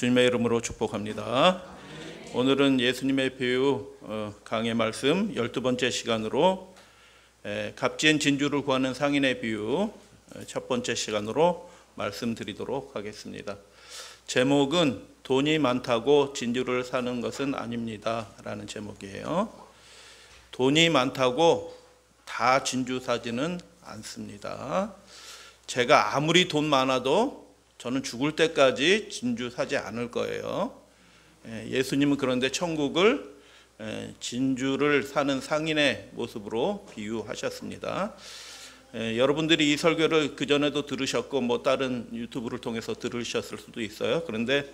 주님의 이름으로 축복합니다. 오늘은 예수님의 비유 강의 말씀 12번째 시간으로 값진 진주를 구하는 상인의 비유 첫 번째 시간으로 말씀드리도록 하겠습니다. 제목은 돈이 많다고 진주를 사는 것은 아닙니다 라는 제목이에요. 돈이 많다고 다 진주 사지는 않습니다. 제가 아무리 돈 많아도 저는 죽을 때까지 진주 사지 않을 거예요. 예수님은 그런데 천국을 진주를 사는 상인의 모습으로 비유하셨습니다. 여러분들이 이 설교를 그전에도 들으셨고 다른 유튜브를 통해서 들으셨을 수도 있어요. 그런데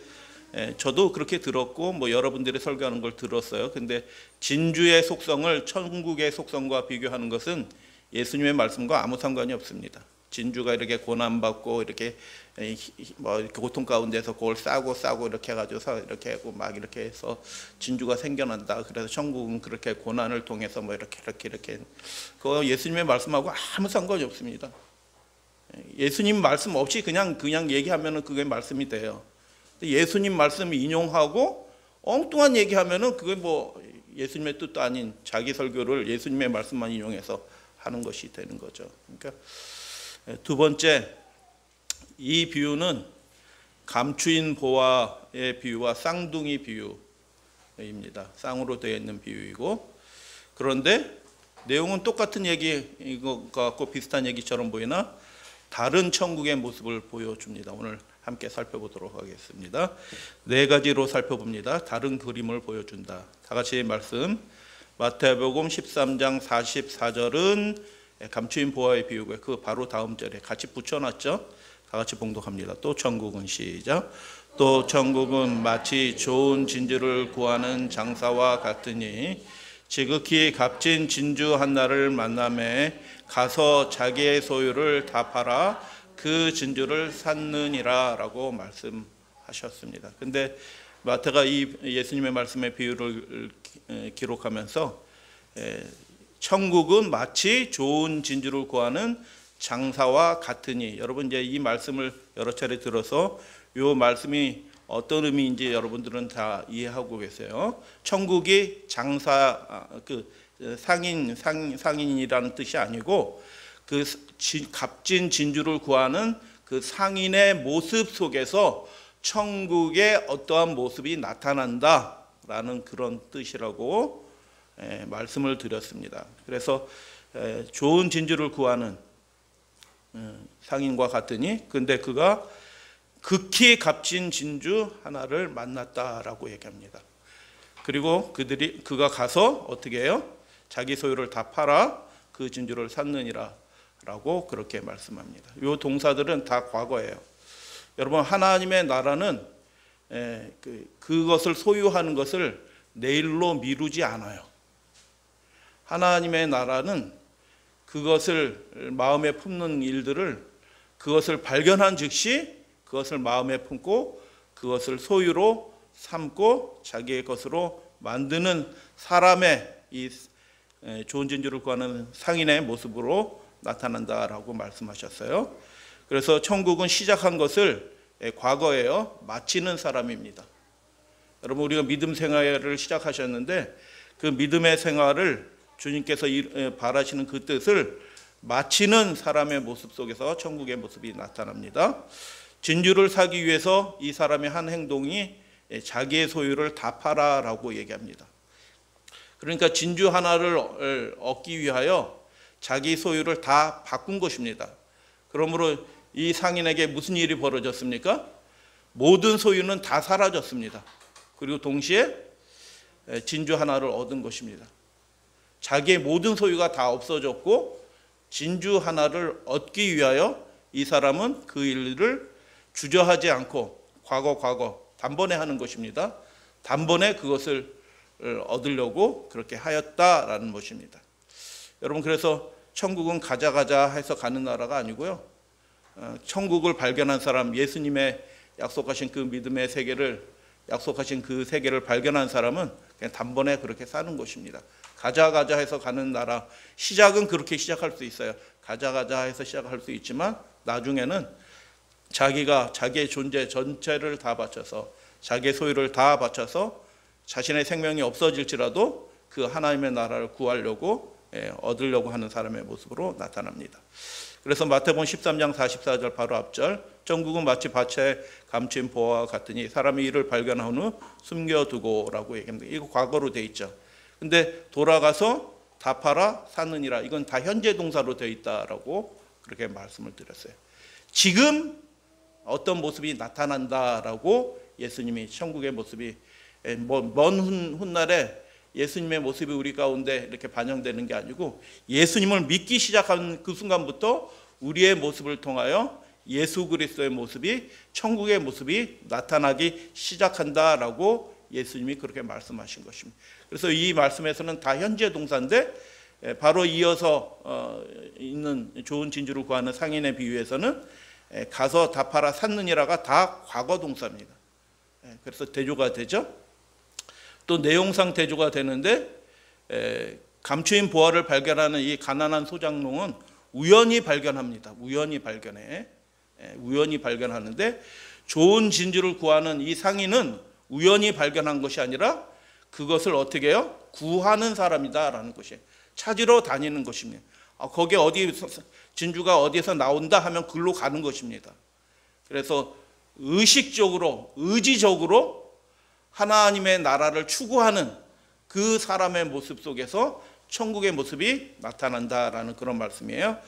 저도 그렇게 들었고 여러분들이 설교하는 걸 들었어요. 근데 진주의 속성을 천국의 속성과 비교하는 것은 예수님의 말씀과 아무 상관이 없습니다. 진주가 이렇게 고난받고 이렇게 고통 가운데서 그걸 싸고 이렇게 해가지고 이렇게 하고 이렇게 해서 진주가 생겨난다. 그래서 천국은 그렇게 고난을 통해서 이렇게 그거 예수님의 말씀하고 아무 상관이 없습니다. 예수님 말씀 없이 그냥 얘기하면은 그게 말씀이 돼요. 예수님 말씀 인용하고 엉뚱한 얘기하면은 그게 예수님의 뜻도 아닌 자기 설교를 예수님의 말씀만 인용해서 하는 것이 되는 거죠. 그러니까 두 번째, 이 비유는 감추인 보화의 비유와 쌍둥이 비유입니다. 쌍으로 되어 있는 비유이고, 그런데 내용은 똑같은 얘기 같고 비슷한 얘기처럼 보이나 다른 천국의 모습을 보여줍니다. 오늘 함께 살펴보도록 하겠습니다. 네 가지로 살펴봅니다. 다른 그림을 보여준다. 다 같이 말씀. 마태복음 13장 44절은 감추인 보화의 비유고요. 그 바로 다음 절에 같이 붙여놨죠. 다 같이 봉독합니다. 또 천국은 시작. 또 천국은 마치 좋은 진주를 구하는 장사와 같으니 지극히 값진 진주 하나를 만남에 가서 자기의 소유를 다 팔아 그 진주를 샀느니라 라고 말씀하셨습니다. 근데 마태가 이 예수님의 말씀의 비유를 기록하면서 천국은 마치 좋은 진주를 구하는 장사와 같으니, 여러분 이제 이 말씀을 여러 차례 들어서 이 말씀이 어떤 의미인지 여러분들은 다 이해하고 계세요. 천국이 장사 상인이라는 뜻이 아니고 그 값진 진주를 구하는 그 상인의 모습 속에서 천국의 어떠한 모습이 나타난다라는 그런 뜻이라고 말씀을 드렸습니다. 그래서 좋은 진주를 구하는 상인과 같으니, 근데 그가 극히 값진 진주 하나를 만났다라고 얘기합니다. 그리고 그가 가서 어떻게 해요? 자기 소유를 다 팔아 그 진주를 샀느니라 라고 그렇게 말씀합니다. 이 동사들은 다 과거예요. 여러분, 하나님의 나라는 그것을 소유하는 것을 내일로 미루지 않아요. 하나님의 나라는 그것을 마음에 품는 일들을 그것을 발견한 즉시 그것을 마음에 품고 그것을 소유로 삼고 자기의 것으로 만드는 사람의 이 좋은 진주를 구하는 상인의 모습으로 나타난다라고 말씀하셨어요. 그래서 천국은 시작한 것을 과거예요. 마치는 사람입니다. 여러분, 우리가 믿음 생활을 시작하셨는데 그 믿음의 생활을 주님께서 바라시는 그 뜻을 마치는 사람의 모습 속에서 천국의 모습이 나타납니다. 진주를 사기 위해서 이 사람의 한 행동이 자기의 소유를 다 팔아라고 얘기합니다. 그러니까 진주 하나를 얻기 위하여 자기 소유를 다 바꾼 것입니다. 그러므로 이 상인에게 무슨 일이 벌어졌습니까? 모든 소유는 다 사라졌습니다. 그리고 동시에 진주 하나를 얻은 것입니다. 자기의 모든 소유가 다 없어졌고 진주 하나를 얻기 위하여 이 사람은 그 일을 주저하지 않고 과거 단번에 하는 것입니다. 단번에 그것을 얻으려고 그렇게 하였다라는 것입니다. 여러분, 그래서 천국은 가자 해서 가는 나라가 아니고요. 천국을 발견한 사람, 예수님의 약속하신 그 믿음의 세계를 약속하신 그 세계를 발견한 사람은 그냥 단번에 그렇게 사는 것입니다. 가자 해서 가는 나라, 시작은 그렇게 시작할 수 있어요. 가자 해서 시작할 수 있지만 나중에는 자기가 자기의 존재 전체를 다 바쳐서, 자기의 소유를 다 바쳐서 자신의 생명이 없어질지라도 그 하나님의 나라를 구하려고 얻으려고 하는 사람의 모습으로 나타납니다. 그래서 마태복음 13장 44절 바로 앞절, 천국은 마치 밭에 감춘 보화와 같으니 사람이 이를 발견한 후 숨겨두고라고 얘기합니다. 이거 과거로 돼 있죠. 근데 돌아가서 다 팔아 사느니라, 이건 다 현재 동사로 되어 있다라고 그렇게 말씀을 드렸어요. 지금 어떤 모습이 나타난다라고 예수님이, 천국의 모습이 먼 훗날에 예수님의 모습이 우리 가운데 이렇게 반영되는 게 아니고, 예수님을 믿기 시작한 그 순간부터 우리의 모습을 통하여 예수 그리스도의 모습이, 천국의 모습이 나타나기 시작한다라고 예수님이 그렇게 말씀하신 것입니다. 그래서 이 말씀에서는 다 현재 동사인데, 바로 이어서 있는 좋은 진주를 구하는 상인의 비유에서는 가서 다 팔아 샀느니라가 다 과거 동사입니다. 그래서 대조가 되죠. 또 내용상 대조가 되는데, 감추인 보화를 발견하는 이 가난한 소장농은 우연히 발견합니다. 우연히 발견하는데, 좋은 진주를 구하는 이 상인은 우연히 발견한 것이 아니라 그것을 어떻게 해요? 구하는 사람이다라는 것이에요. 찾으러 다니는 것입니다. 거기 어디 진주가 어디에서 나온다 하면 글로 가는 것입니다. 그래서 의식적으로, 의지적으로 하나님의 나라를 추구하는 그 사람의 모습 속에서 천국의 모습이 나타난다라는 그런 말씀이에요.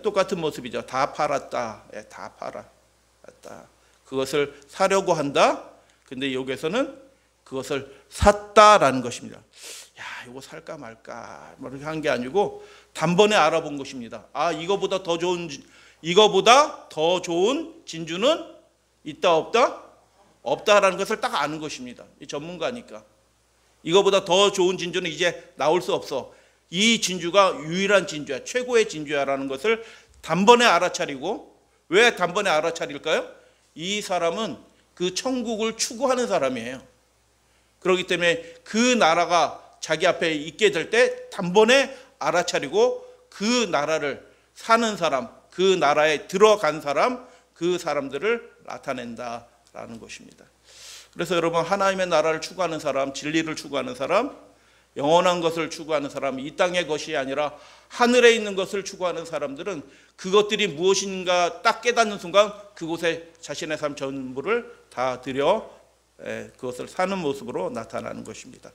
똑같은 모습이죠. 다 팔았다. 다 팔았다. 그것을 사려고 한다. 근데 여기에서는 그것을 샀다라는 것입니다. 야, 이거 살까 말까 이렇게 한 게 아니고 단번에 알아본 것입니다. 이거보다 더 좋은 진주는 있다 없다? 없다라는 것을 딱 아는 것입니다. 이 전문가니까. 이거보다 더 좋은 진주는 이제 나올 수 없어. 이 진주가 유일한 진주야, 최고의 진주야라는 것을 단번에 알아차리고, 왜 단번에 알아차릴까요? 이 사람은 그 천국을 추구하는 사람이에요. 그렇기 때문에 그 나라가 자기 앞에 있게 될 때 단번에 알아차리고 그 나라를 사는 사람, 그 나라에 들어간 사람, 그 사람들을 나타낸다라는 것입니다. 그래서 여러분, 하나님의 나라를 추구하는 사람, 진리를 추구하는 사람, 영원한 것을 추구하는 사람, 이 땅의 것이 아니라 하늘에 있는 것을 추구하는 사람들은 그것들이 무엇인가 딱 깨닫는 순간 그곳에 자신의 삶 전부를 다 들여 그것을 사는 모습으로 나타나는 것입니다.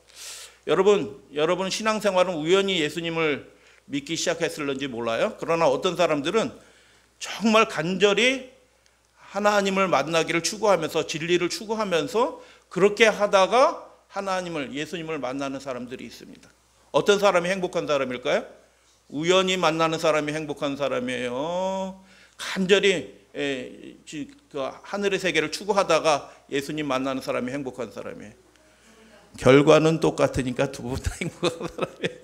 여러분 신앙생활은 우연히 예수님을 믿기 시작했을런지 몰라요. 그러나 어떤 사람들은 정말 간절히 하나님을 만나기를 추구하면서, 진리를 추구하면서 그렇게 하다가 예수님을 만나는 사람들이 있습니다. 어떤 사람이 행복한 사람일까요? 우연히 만나는 사람이 행복한 사람이에요. 간절히 그 하늘의 세계를 추구하다가 예수님 만나는 사람이 행복한 사람이에요. 결과는 똑같으니까 두 분 다 행복한 사람이에요.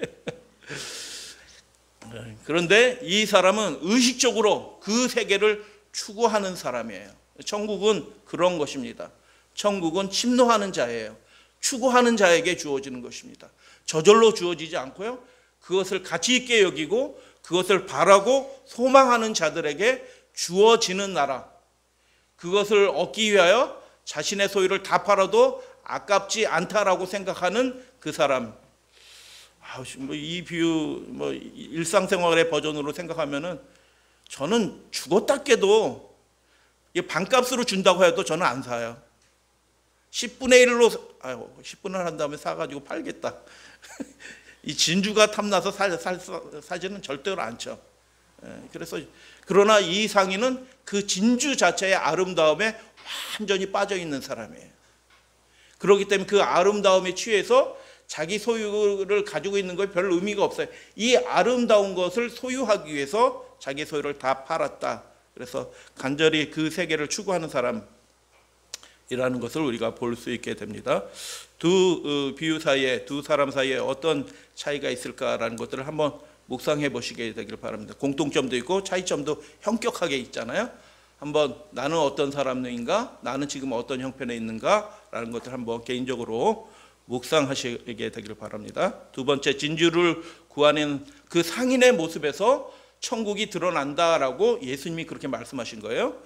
그런데 이 사람은 의식적으로 그 세계를 추구하는 사람이에요. 천국은 그런 것입니다. 천국은 침노하는 자예요. 추구하는 자에게 주어지는 것입니다. 저절로 주어지지 않고요, 그것을 가치 있게 여기고 그것을 바라고 소망하는 자들에게 주어지는 나라, 그것을 얻기 위하여 자신의 소유를 다 팔아도 아깝지 않다라고 생각하는 그 사람. 이 비유 일상생활의 버전으로 생각하면은, 저는 죽었다 깨도 반값으로 준다고 해도 저는 안 사요. 10분의 1로 10분을 한 다음에 사가지고 팔겠다. 이 진주가 탐나서 사지는 절대로 않죠. 그러나 이 상인은 그 진주 자체의 아름다움에 완전히 빠져 있는 사람이에요. 그렇기 때문에 그 아름다움에 취해서 자기 소유를 가지고 있는 것이 별 의미가 없어요. 이 아름다운 것을 소유하기 위해서 자기 소유를 다 팔았다. 그래서 간절히 그 세계를 추구하는 사람이라는 것을 우리가 볼 수 있게 됩니다. 두 비유 사이에, 두 사람 사이에 어떤 차이가 있을까라는 것들을 한번 묵상해 보시게 되길 바랍니다. 공통점도 있고 차이점도 형격하게 있잖아요. 한번 나는 어떤 사람인가, 나는 지금 어떤 형편에 있는가라는 것들 한번 개인적으로 묵상하시게 되길 바랍니다. 두 번째, 진주를 구하는 그 상인의 모습에서 천국이 드러난다라고 예수님이 그렇게 말씀하신 거예요.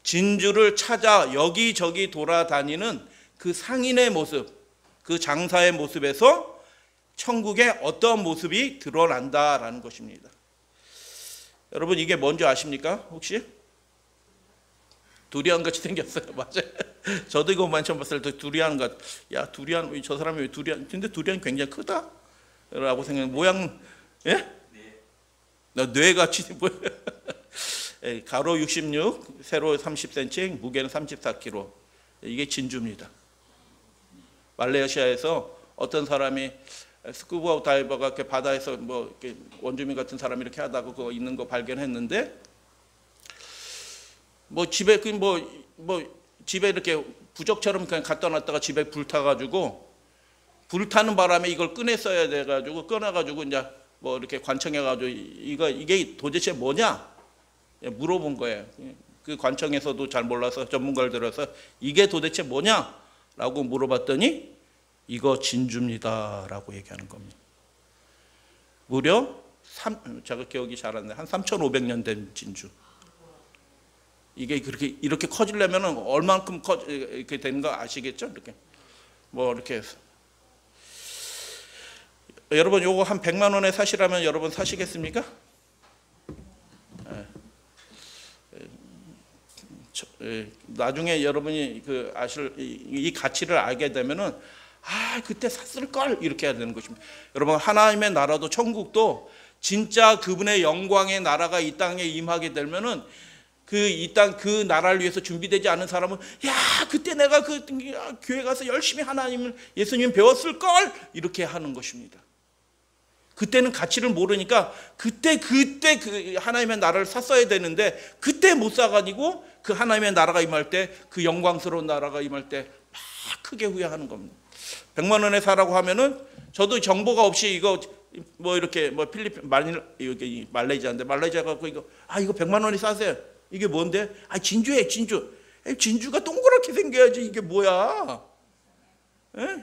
진주를 찾아 여기저기 돌아다니는 그 상인의 모습, 그 장사의 모습에서 천국의 어떤 모습이 드러난다라는 것입니다. 여러분, 이게 뭔지 아십니까? 혹시? 두리안같이 생겼어요. 맞아요. 저도 이거 만점 봤을 때 두리안같. 야, 두리안, 저 사람이 왜 두리안? 근데 두리안이 굉장히 크다? 라고 생각해요. 모양, 예? 뇌같이 보여요. 가로 66, 세로 30cm, 무게는 34kg. 이게 진주입니다. 말레이시아에서 어떤 사람이 스쿠버 다이버가 이렇게 바다에서 뭐 이렇게 원주민 같은 사람이 이렇게 하다가 그거 있는 거 발견했는데, 뭐 집에 집에 이렇게 부적처럼 그냥 갖다 놨다가 집에 불타가지고, 불타는 바람에 이걸 꺼냈어야 돼가지고 꺼내가지고 이제 뭐 이렇게 관청해가지고 이게 도대체 뭐냐 물어본 거예요. 그 관청에서도 잘 몰라서 전문가를 들어서 이게 도대체 뭐냐라고 물어봤더니 이거 진주입니다라고 얘기하는 겁니다. 무려 제가 기억이 잘 안 나요. 한 3,500년 된 진주. 이게 이렇게 커지려면 얼만큼 이렇게 되는 거 아시겠죠? 이렇게 뭐 이렇게 해서. 여러분, 요거 한 100만 원에 사시라면 여러분 사시겠습니까? 나중에 여러분이 아실 이 가치를 알게 되면은 그때 샀을 걸 이렇게 해야 되는 것입니다. 여러분, 하나님의 나라도 천국도 진짜 그분의 영광의 나라가 이 땅에 임하게 되면은 이 땅 그 나라를 위해서 준비되지 않은 사람은 그때 내가 그 교회 가서 열심히 예수님 배웠을 걸 이렇게 하는 것입니다. 그때는 가치를 모르니까 그때 그 하나님의 나라를 샀어야 되는데 그때 못 사가지고 그 하나님의 나라가 임할 때, 그 영광스러운 나라가 임할 때 막 크게 후회하는 겁니다. 100만 원에 사라고 하면은 저도 정보가 없이 이거 뭐 이렇게 뭐 필리핀 말레이시아인데 말레이시아 갖고 이거 100만 원에 사세요. 이게 뭔데? 진주예요, 진주. 진주가 동그랗게 생겨야지 이게 뭐야?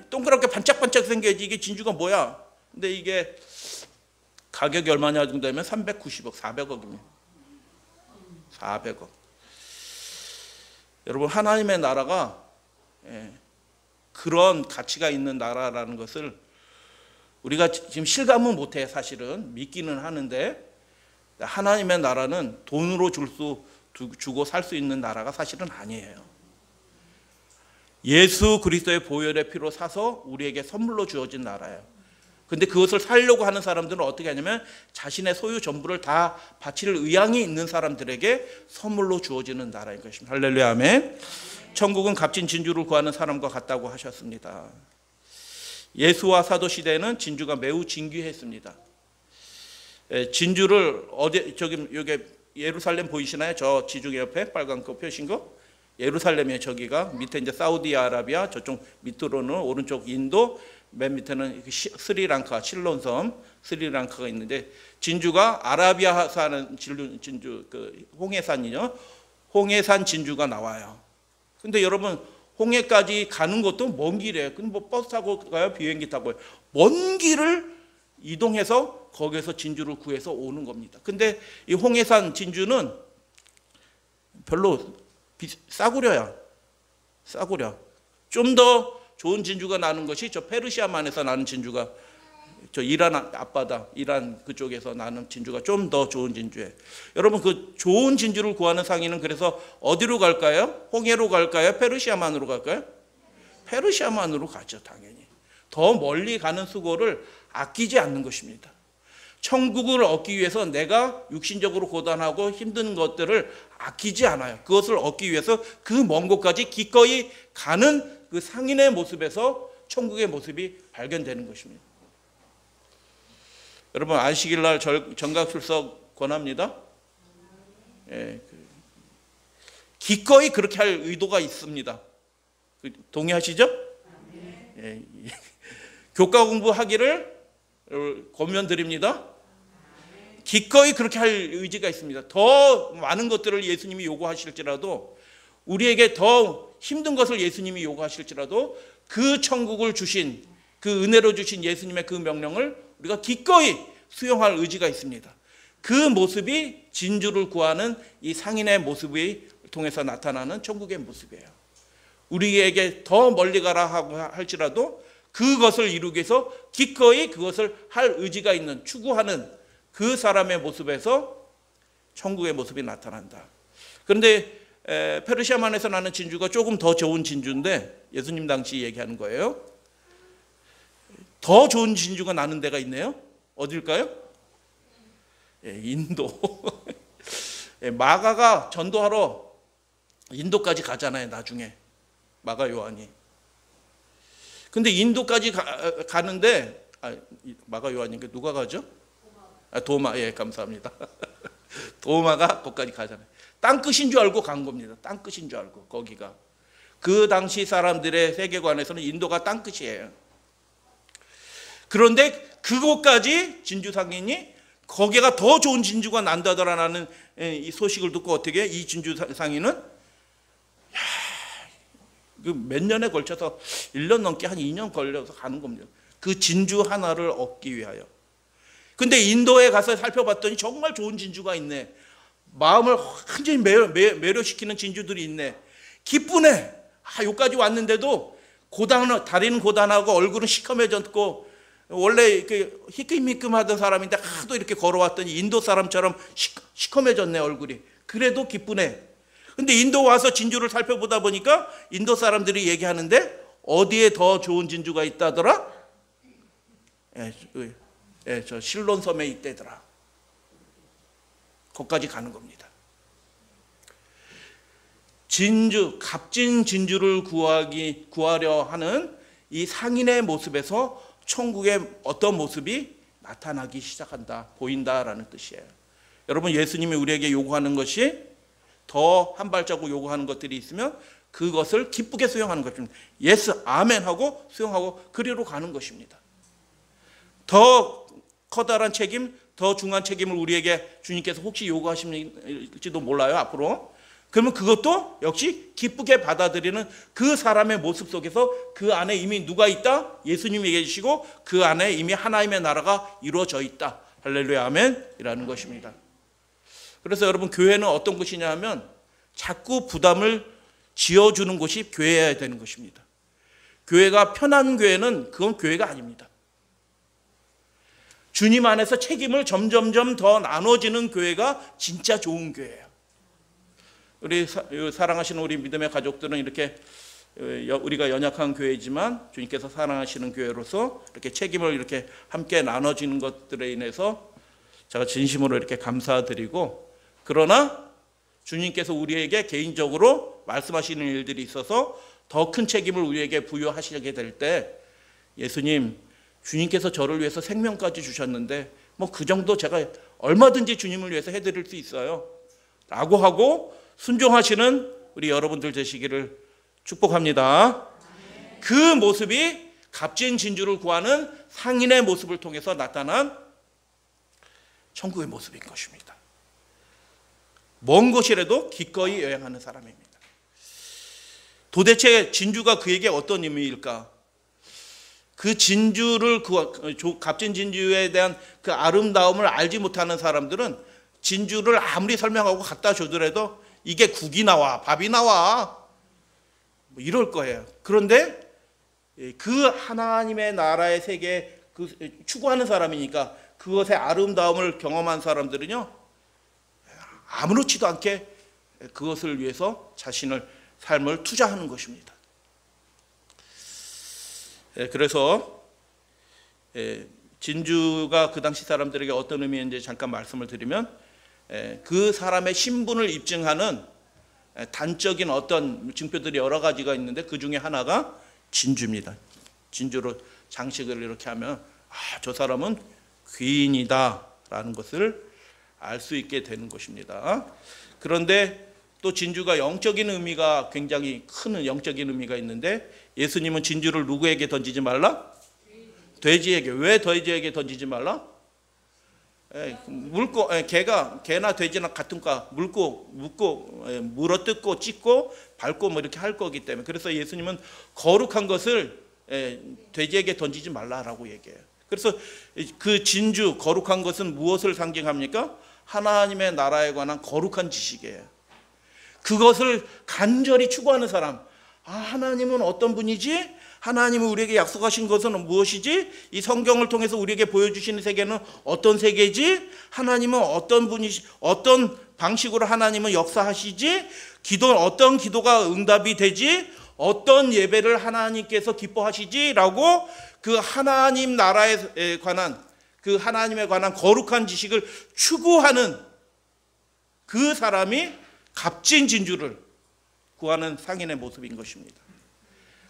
동그랗게 반짝반짝 생겨야지 이게 진주가 뭐야? 근데 이게 가격이 얼마냐 정도 되면 390억, 400억입니다. 400억. 여러분, 하나님의 나라가 그런 가치가 있는 나라라는 것을 우리가 지금 실감은 못해. 사실은 믿기는 하는데, 하나님의 나라는 돈으로 주고 살 수 있는 나라가 사실은 아니에요. 예수 그리스도의 보혈의 피로 사서 우리에게 선물로 주어진 나라예요. 근데 그것을 살려고 하는 사람들은 어떻게 하냐면 자신의 소유 전부를 다 바칠 의향이 있는 사람들에게 선물로 주어지는 나라인 것입니다. 할렐루야, 아멘. 천국은 값진 진주를 구하는 사람과 같다고 하셨습니다. 예수와 사도 시대에는 진주가 매우 진귀했습니다. 진주를 여기 예루살렘 보이시나요? 저 지중해 옆에 빨간 거 펴신 거 예루살렘이에요. 저기가 밑에 이제 사우디아라비아, 저쪽 밑으로는 오른쪽 인도, 맨 밑에는 스리랑카, 실론섬 스리랑카가 있는데, 진주가 아라비아 사는 진주 홍해산이죠. 홍해산 진주가 나와요. 근데 여러분, 홍해까지 가는 것도 먼 길이에요. 근데 뭐 버스 타고 가요? 비행기 타고 가요? 먼 길을 이동해서 거기에서 진주를 구해서 오는 겁니다. 근데 이 홍해산 진주는 별로 싸구려야. 좀 더 좋은 진주가 나는 것이 저 페르시아만에서 나는 진주가, 저 이란 앞바다, 이란 그쪽에서 나는 진주가 좀 더 좋은 진주예요. 여러분, 그 좋은 진주를 구하는 상인은 그래서 어디로 갈까요? 홍해로 갈까요? 페르시아만으로 갈까요? 페르시아만으로 가죠, 당연히. 더 멀리 가는 수고를 아끼지 않는 것입니다. 천국을 얻기 위해서 내가 육신적으로 고단하고 힘든 것들을 아끼지 않아요. 그것을 얻기 위해서 그 먼 곳까지 기꺼이 가는 그 상인의 모습에서 천국의 모습이 발견되는 것입니다. 여러분, 안식일 날 정각 출석 권합니다. 기꺼이 그렇게 할 의도가 있습니다. 동의하시죠? 교과 공부하기를 권면드립니다. 기꺼이 그렇게 할 의지가 있습니다. 더 많은 것들을 예수님이 요구하실지라도, 우리에게 더 힘든 것을 예수님이 요구하실지라도 그 천국을 주신, 그 은혜로 주신 예수님의 그 명령을 우리가 기꺼이 수용할 의지가 있습니다. 그 모습이 진주를 구하는 이 상인의 모습이 통해서 나타나는 천국의 모습이에요. 우리에게 더 멀리 가라 하고 할지라도 그것을 이루기 위해서 기꺼이 그것을 할 의지가 있는, 추구하는 그 사람의 모습에서 천국의 모습이 나타난다. 그런데 페르시아만에서 나는 진주가 조금 더 좋은 진주인데, 예수님 당시 얘기하는 거예요. 더 좋은 진주가 나는 데가 있네요. 어딜까요? 인도. 마가가 전도하러 인도까지 가잖아요, 나중에. 마가 요한이. 근데 인도까지 가는데, 마가 요한인가 누가 가죠? 도마. 예, 감사합니다. 도마가 거기까지 가잖아요. 땅끝인 줄 알고 간 겁니다. 땅끝인 줄 알고, 거기가. 그 당시 사람들의 세계관에서는 인도가 땅끝이에요. 그런데 그곳까지 진주 상인이 거기가 더 좋은 진주가 난다더라라는 이 소식을 듣고 어떻게 이 진주 상인은 그 몇 년에 걸쳐서 1년 넘게 한 2년 걸려서 가는 겁니다. 그 진주 하나를 얻기 위하여. 근데 인도에 가서 살펴봤더니 정말 좋은 진주가 있네. 마음을 완전히 매료시키는 진주들이 있네. 기쁘네. 여기까지 왔는데도 다리는 고단하고 얼굴은 시커매졌고, 원래 희끔희끔하던 사람인데 하도 이렇게 걸어왔더니 인도 사람처럼 시커매졌네, 얼굴이. 그래도 기쁘네. 근데 인도 와서 진주를 살펴보다 보니까 인도 사람들이 얘기하는데 어디에 더 좋은 진주가 있다더라? 저 실론 섬에 있대더라. 거기까지 가는 겁니다. 진주, 값진 진주를 구하려 하는 이 상인의 모습에서 천국의 어떤 모습이 나타나기 시작한다, 보인다라는 뜻이에요. 여러분, 예수님이 우리에게 요구하는 것이 더 한 발자국 요구하는 것들이 있으면 그것을 기쁘게 수용하는 것입니다. 예스, 아멘 하고 수용하고 그리로 가는 것입니다. 더 커다란 책임, 더 중요한 책임을 우리에게 주님께서 혹시 요구하실지도 몰라요, 앞으로. 그러면 그것도 역시 기쁘게 받아들이는 그 사람의 모습 속에서 그 안에 이미 누가 있다? 예수님이 계시고 그 안에 이미 하나님의 나라가 이루어져 있다. 할렐루야, 아멘이라는 것입니다. 그래서 여러분, 교회는 어떤 곳이냐 하면 자꾸 부담을 지어주는 곳이 교회여야 되는 것입니다. 교회가 편한 교회는 그건 교회가 아닙니다. 주님 안에서 책임을 점점점 더 나눠지는 교회가 진짜 좋은 교회예요. 우리 사랑하시는 우리 믿음의 가족들은 이렇게 우리가 연약한 교회이지만 주님께서 사랑하시는 교회로서 이렇게 책임을 이렇게 함께 나눠지는 것들에 인해서 제가 진심으로 이렇게 감사드리고, 그러나 주님께서 우리에게 개인적으로 말씀하시는 일들이 있어서 더 큰 책임을 우리에게 부여하시게 될 때, 예수님, 주님께서 저를 위해서 생명까지 주셨는데 뭐 그 정도 제가 얼마든지 주님을 위해서 해드릴 수 있어요 라고 하고 순종하시는 우리 여러분들 되시기를 축복합니다. 그 모습이 값진 진주를 구하는 상인의 모습을 통해서 나타난 천국의 모습인 것입니다. 먼 곳이라도 기꺼이 여행하는 사람입니다. 도대체 진주가 그에게 어떤 의미일까? 그 진주를, 값진 진주에 대한 그 아름다움을 알지 못하는 사람들은 진주를 아무리 설명하고 갖다 주더라도 이게 국이 나와, 밥이 나와, 뭐 이럴 거예요. 그런데 그 하나님의 나라의 세계 추구하는 사람이니까 그것의 아름다움을 경험한 사람들은요, 아무렇지도 않게 그것을 위해서 자신을, 삶을 투자하는 것입니다. 그래서 진주가 그 당시 사람들에게 어떤 의미인지 잠깐 말씀을 드리면, 그 사람의 신분을 입증하는 단적인 어떤 증표들이 여러 가지가 있는데 그 중에 하나가 진주입니다. 진주로 장식을 이렇게 하면 저 사람은 귀인이다 라는 것을 알 수 있게 되는 것입니다. 그런데 또 진주가 영적인 의미가, 굉장히 큰 영적인 의미가 있는데, 예수님은 진주를 누구에게 던지지 말라? 돼지에게. 왜 돼지에게 던지지 말라? 물고, 개나 돼지나 같은가, 물고 물어뜯고 찢고 밟고 뭐 이렇게 할 거기 때문에. 그래서 예수님은 거룩한 것을 돼지에게 던지지 말라라고 얘기해요. 그래서 그 진주, 거룩한 것은 무엇을 상징합니까? 하나님의 나라에 관한 거룩한 지식이에요. 그것을 간절히 추구하는 사람. 하나님은 어떤 분이지? 하나님은 우리에게 약속하신 것은 무엇이지? 이 성경을 통해서 우리에게 보여주시는 세계는 어떤 세계지? 하나님은 어떤 분이시, 어떤 방식으로 하나님은 역사하시지? 어떤 기도가 응답이 되지? 어떤 예배를 하나님께서 기뻐하시지? 라고 그 하나님 나라에 관한, 그 하나님에 관한 거룩한 지식을 추구하는 그 사람이 값진 진주를 구하는 상인의 모습인 것입니다.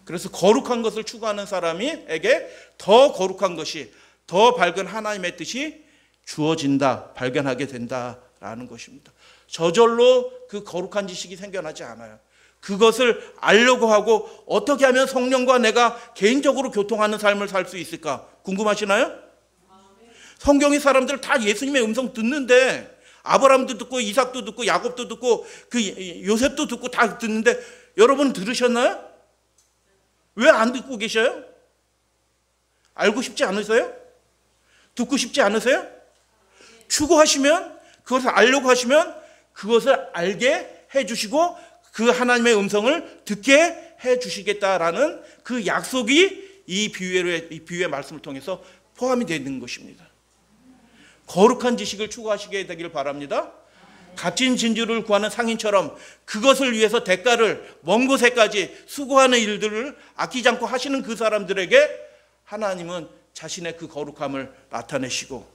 그래서 거룩한 것을 추구하는 사람에게 더 거룩한 것이, 더 밝은 하나님의 뜻이 주어진다, 발견하게 된다라는 것입니다. 저절로 그 거룩한 지식이 생겨나지 않아요. 그것을 알려고 하고 어떻게 하면 성령과 내가 개인적으로 교통하는 삶을 살 수 있을까? 궁금하시나요? 성경의 사람들 다 예수님의 음성 듣는데, 아브라함도 듣고 이삭도 듣고 야곱도 듣고 그 요셉도 듣고 다 듣는데, 여러분 들으셨나요? 왜 안 듣고 계셔요? 알고 싶지 않으세요? 듣고 싶지 않으세요? 추구하시면, 그것을 알려고 하시면 그것을 알게 해주시고 그 하나님의 음성을 듣게 해주시겠다라는 그 약속이 이 비유의 말씀을 통해서 포함이 되어 있는 것입니다. 거룩한 지식을 추구하시게 되길 바랍니다. 값진 진주를 구하는 상인처럼 그것을 위해서 대가를 먼 곳에까지 수고하는 일들을 아끼지 않고 하시는 그 사람들에게 하나님은 자신의 그 거룩함을 나타내시고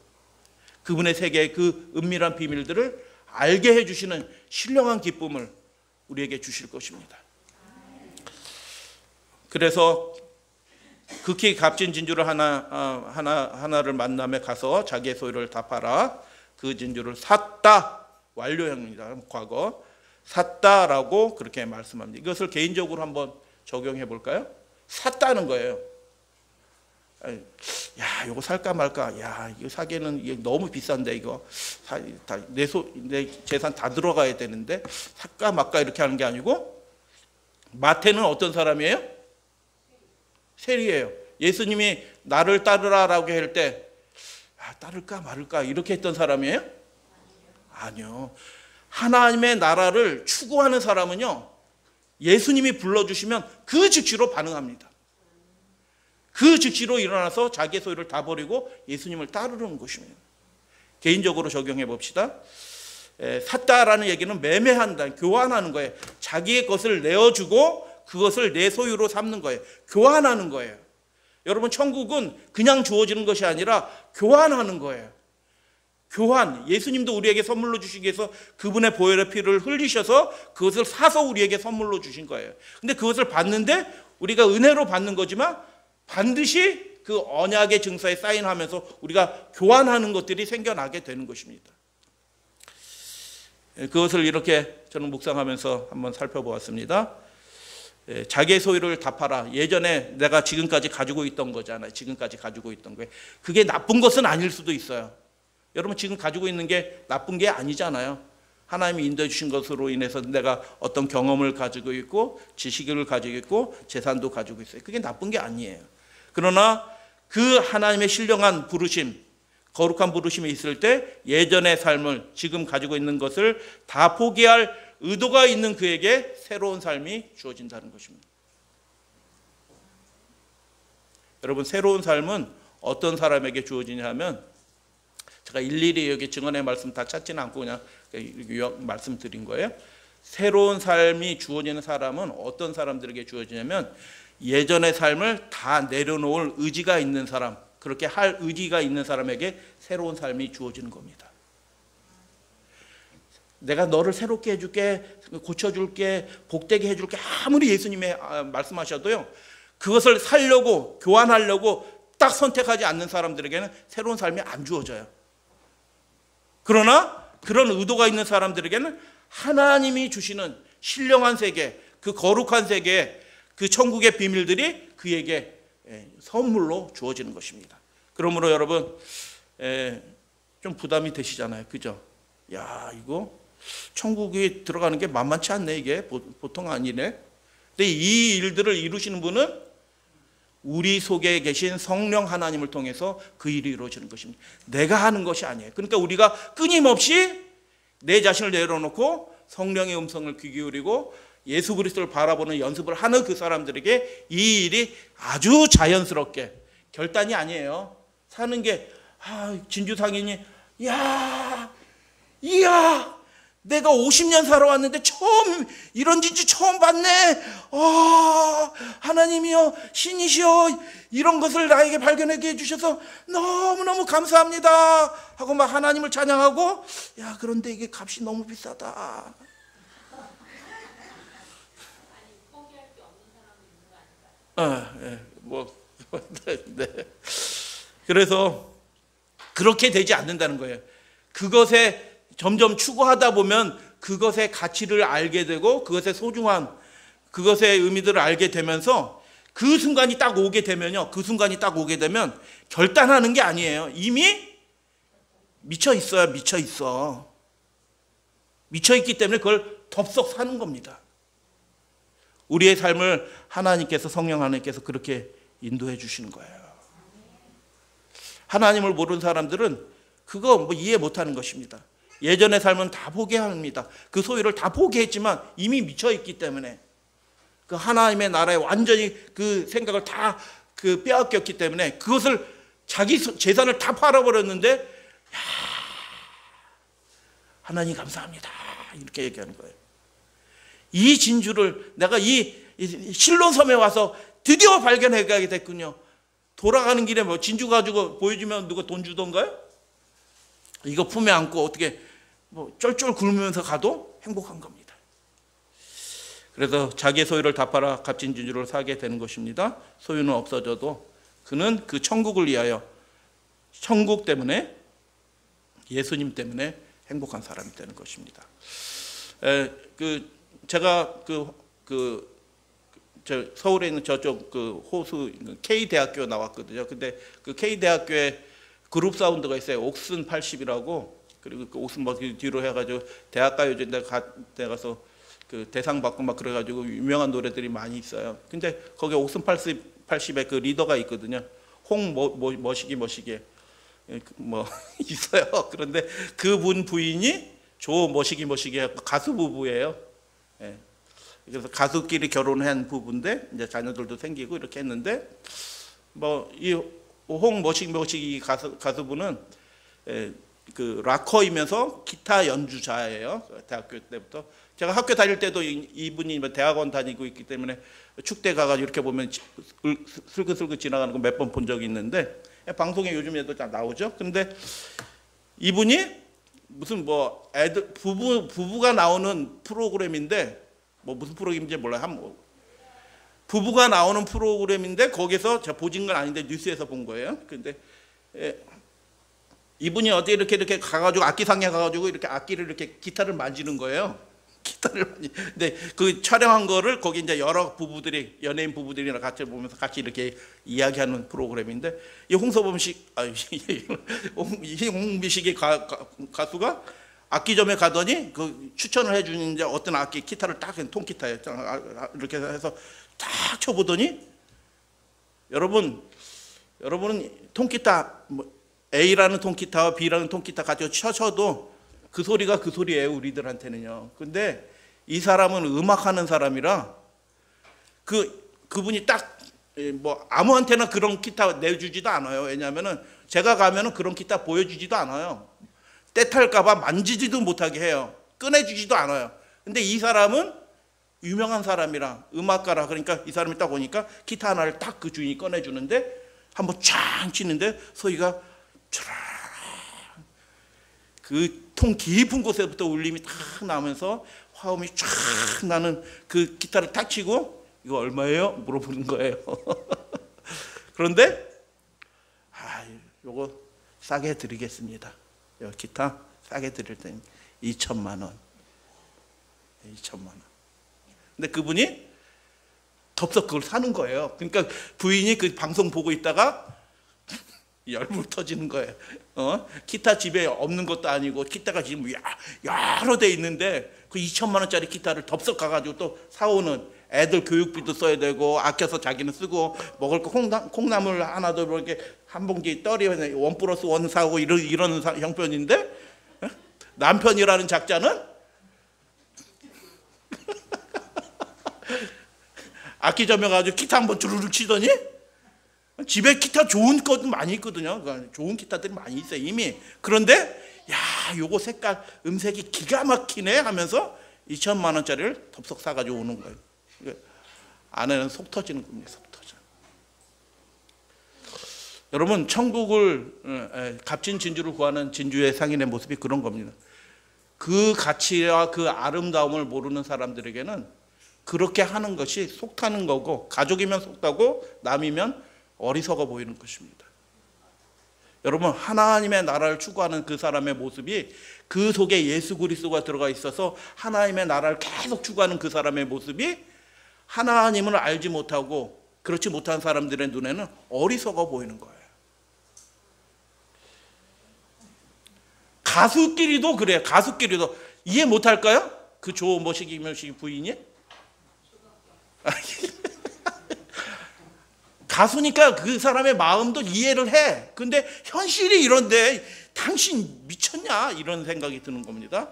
그분의 세계의 그 은밀한 비밀들을 알게 해주시는 신령한 기쁨을 우리에게 주실 것입니다. 그래서 극히 값진 진주를 하나를 만남에 가서 자기의 소유를 다 팔아 그 진주를 샀다. 완료형입니다. 과거 샀다라고 그렇게 말씀합니다. 이것을 개인적으로 한번 적용해 볼까요? 샀다는 거예요. 야, 이거 살까 말까? 야, 이거 사기에는 이게 너무 비싼데 이거 내 재산 다 들어가야 되는데 살까 말까 이렇게 하는 게 아니고, 마태는 어떤 사람이에요? 세리예요. 예수님이 나를 따르라라고 할 때 따를까 말을까 이렇게 했던 사람이에요? 아니요. 하나님의 나라를 추구하는 사람은요, 예수님이 불러주시면 그 즉시로 반응합니다. 그 즉시로 일어나서 자기의 소유를 다 버리고 예수님을 따르는 것입니다. 개인적으로 적용해 봅시다. 샀다라는 얘기는 매매한다, 교환하는 거예요. 자기의 것을 내어주고 그것을 내 소유로 삼는 거예요. 교환하는 거예요. 여러분, 천국은 그냥 주어지는 것이 아니라 교환하는 거예요. 교환, 예수님도 우리에게 선물로 주시기 위해서 그분의 보혈의 피를 흘리셔서 그것을 사서 우리에게 선물로 주신 거예요. 근데 그것을 받는데 우리가 은혜로 받는 거지만 반드시 그 언약의 증서에 사인하면서 우리가 교환하는 것들이 생겨나게 되는 것입니다. 그것을 이렇게 저는 묵상하면서 한번 살펴보았습니다. 자기의 소유를 다 팔아. 예전에 내가 지금까지 가지고 있던 거잖아요. 지금까지 가지고 있던 거예요. 그게 나쁜 것은 아닐 수도 있어요. 여러분, 지금 가지고 있는 게 나쁜 게 아니잖아요. 하나님이 인도해 주신 것으로 인해서 내가 어떤 경험을 가지고 있고 지식을 가지고 있고 재산도 가지고 있어요. 그게 나쁜 게 아니에요. 그러나 그 하나님의 신령한 부르심, 거룩한 부르심이 있을 때 예전의 삶을, 지금 가지고 있는 것을 다 포기할 의도가 있는 그에게 새로운 삶이 주어진다는 것입니다. 여러분, 새로운 삶은 어떤 사람에게 주어지냐 하면, 제가 일일이 여기 증언의 말씀 다 찾지는 않고 그냥 말씀드린 거예요. 새로운 삶이 주어지는 사람은 어떤 사람들에게 주어지냐면, 예전의 삶을 다 내려놓을 의지가 있는 사람, 그렇게 할 의지가 있는 사람에게 새로운 삶이 주어지는 겁니다. 내가 너를 새롭게 해줄게, 고쳐줄게, 복되게 해줄게, 아무리 예수님이 말씀하셔도요, 그것을 살려고, 교환하려고 딱 선택하지 않는 사람들에게는 새로운 삶이 안 주어져요. 그러나 그런 의도가 있는 사람들에게는 하나님이 주시는 신령한 세계, 그 거룩한 세계, 그 천국의 비밀들이 그에게 선물로 주어지는 것입니다. 그러므로 여러분, 좀 부담이 되시잖아요. 그죠? 야, 이거 천국에 들어가는 게 만만치 않네. 이게 보통 아니네. 근데 이 일들을 이루시는 분은 우리 속에 계신 성령 하나님을 통해서 그 일이 이루어지는 것입니다. 내가 하는 것이 아니에요. 그러니까 우리가 끊임없이 내 자신을 내려놓고 성령의 음성을 귀 기울이고 예수 그리스도를 바라보는 연습을 하는 그 사람들에게 이 일이 아주 자연스럽게, 결단이 아니에요. 사는 게 진주 상인이 이야 내가 50년 살아왔는데 처음 이런 진주 처음 봤네. 하나님이여, 신이시여, 이런 것을 나에게 발견하게 해주셔서 너무너무 감사합니다 하고 막 하나님을 찬양하고, 그런데 이게 값이 너무 비싸다. 네. 그래서 그렇게 되지 않는다는 거예요. 그것에 점점 추구하다 보면 그것의 가치를 알게 되고 그것의 소중한, 그것의 의미들을 알게 되면서 그 순간이 딱 오게 되면요, 그 순간이 딱 오게 되면 결단하는 게 아니에요. 이미 미쳐 있어요. 미쳐 있기 때문에 그걸 덥석 사는 겁니다. 우리의 삶을 하나님께서, 성령 하나님께서 그렇게 인도해 주시는 거예요. 하나님을 모르는 사람들은 그거 이해 못하는 것입니다. 예전의 삶은 다 포기합니다. 그 소유를 다 포기했지만 이미 미쳐 있기 때문에, 그 하나님의 나라에 완전히 그 생각을 다 빼앗겼기 때문에, 그것을 자기 재산을 다 팔아버렸는데 하나님 감사합니다 이렇게 얘기하는 거예요. 이 진주를 내가 이 실로섬에 와서 드디어 발견하게 됐군요. 돌아가는 길에 진주 가지고 보여주면 누가 돈 주던가요? 이거 품에 안고 어떻게 쫄쫄 굶으면서 가도 행복한 겁니다. 그래서 자기의 소유를 다 팔아 값진 진주를 사게 되는 것입니다. 소유는 없어져도 그는 그 천국을 위하여, 천국 때문에, 예수님 때문에 행복한 사람이 되는 것입니다. 제가 저 서울에 있는 저쪽 호수 K 대학교 나왔거든요. 근데 그 K 대학교에 그룹 사운드가 있어요. 옥슨 80이라고. 그리고 그 옥슨 뒤로 해가지고 대학가요제 가서 그 대상 받고 막 그래가지고 유명한 노래들이 많이 있어요. 근데 거기 옥슨 80에 그 리더가 있거든요. 머시기 있어요. 그런데 그분 부인이 조 머시기 가수 부부예요. 그래서 가수끼리 결혼한 부부인데 이제 자녀들도 생기고 이렇게 했는데, 이 머시기 가수분은 그 락커이면서 기타 연주자예요. 대학교 때부터. 제가 학교 다닐 때도 이분이 대학원 다니고 있기 때문에 축대 가가지고 이렇게 보면 슬긋슬긋 지나가는 거 몇 번 본 적이 있는데, 방송에 요즘에도 다 나오죠. 근데 이분이 무슨 애들 부부가 나오는 프로그램인데, 무슨 프로그램인지 몰라요. 부부가 나오는 프로그램인데 거기서 제가 보진 건 아닌데 뉴스에서 본 거예요. 근데 이분이 어디 이렇게 가가지고 악기상에 가가지고 이렇게 악기를 이렇게 기타를 만지는 거예요. 근데 그 촬영한 거를 거기 이제 여러 부부들이, 연예인 부부들이랑 같이 보면서 같이 이렇게 이야기하는 프로그램인데, 이 홍비식이 가수가 악기점에 가더니 그 추천을 해주는 이제 어떤 악기, 기타를 딱, 통기타에 이렇게 해서 딱 쳐보더니, 여러분은 통기타, A라는 통기타와 B라는 통기타 가지고 쳐도 그 소리가 그 소리예요, 우리들한테는요. 근데 이 사람은 음악하는 사람이라 그분이 딱 아무한테나 그런 기타 내주지도 않아요. 왜냐하면은 제가 가면은 그런 기타 보여주지도 않아요. 때 탈까봐 만지지도 못하게 해요. 꺼내주지도 않아요. 근데 이 사람은 유명한 사람이라, 음악가라, 그러니까 이 사람이 딱 오니까 기타 하나를 딱 그 주인이 꺼내주는데 한번 쫙 치는데 소리가 촤라, 그 통 깊은 곳에부터 울림이 탁 나면서 화음이 쫙 나는 그 기타를 탁 치고, 이거 얼마예요? 물어보는 거예요. 그런데 요거 싸게 드리겠습니다. 요 기타 싸게 드릴 테니 2천만 원. 2천만 원. 근데 그분이 덥석 그걸 사는 거예요. 그러니까 부인이 그 방송 보고 있다가 열불 터지는 거예요. 기타 집에 없는 것도 아니고 기타가 지금 여러 대 있는데 그 2천만 원짜리 기타를 덥석 가가지고 또 사오는, 애들 교육비도 써야 되고 아껴서 자기는 쓰고, 먹을 거 콩나물 하나도 이렇게 한 봉지 떨이 1+1 사오고 이러는 형편인데, 남편이라는 작자는 악기점에 가지고 기타 한번 주르륵 치더니 집에 기타 좋은 것도 많이 있거든요. 좋은 기타들이 많이 있어요 이미. 그런데 야 요거 색깔 음색이 기가 막히네 하면서 2천만 원짜리를 덥석 사가지고 오는 거예요. 아내는 속 터지는 겁니다. 속 터져. 여러분 천국을 값진 진주를 구하는 진주의 상인의 모습이 그런 겁니다. 그 가치와 그 아름다움을 모르는 사람들에게는 그렇게 하는 것이 속 타는 거고, 가족이면 속 타고 남이면 어리석어 보이는 것입니다. 여러분 하나님의 나라를 추구하는 그 사람의 모습이 그 속에 예수 그리스도가 들어가 있어서 하나님의 나라를 계속 추구하는 그 사람의 모습이 하나님을 알지 못하고 그렇지 못한 사람들의 눈에는 어리석어 보이는 거예요. 가수끼리도 그래요. 가수끼리도 이해 못할까요? 그 조모식이 부인이? 가수니까 그 사람의 마음도 이해를 해. 근데 현실이 이런데 당신 미쳤냐? 이런 생각이 드는 겁니다.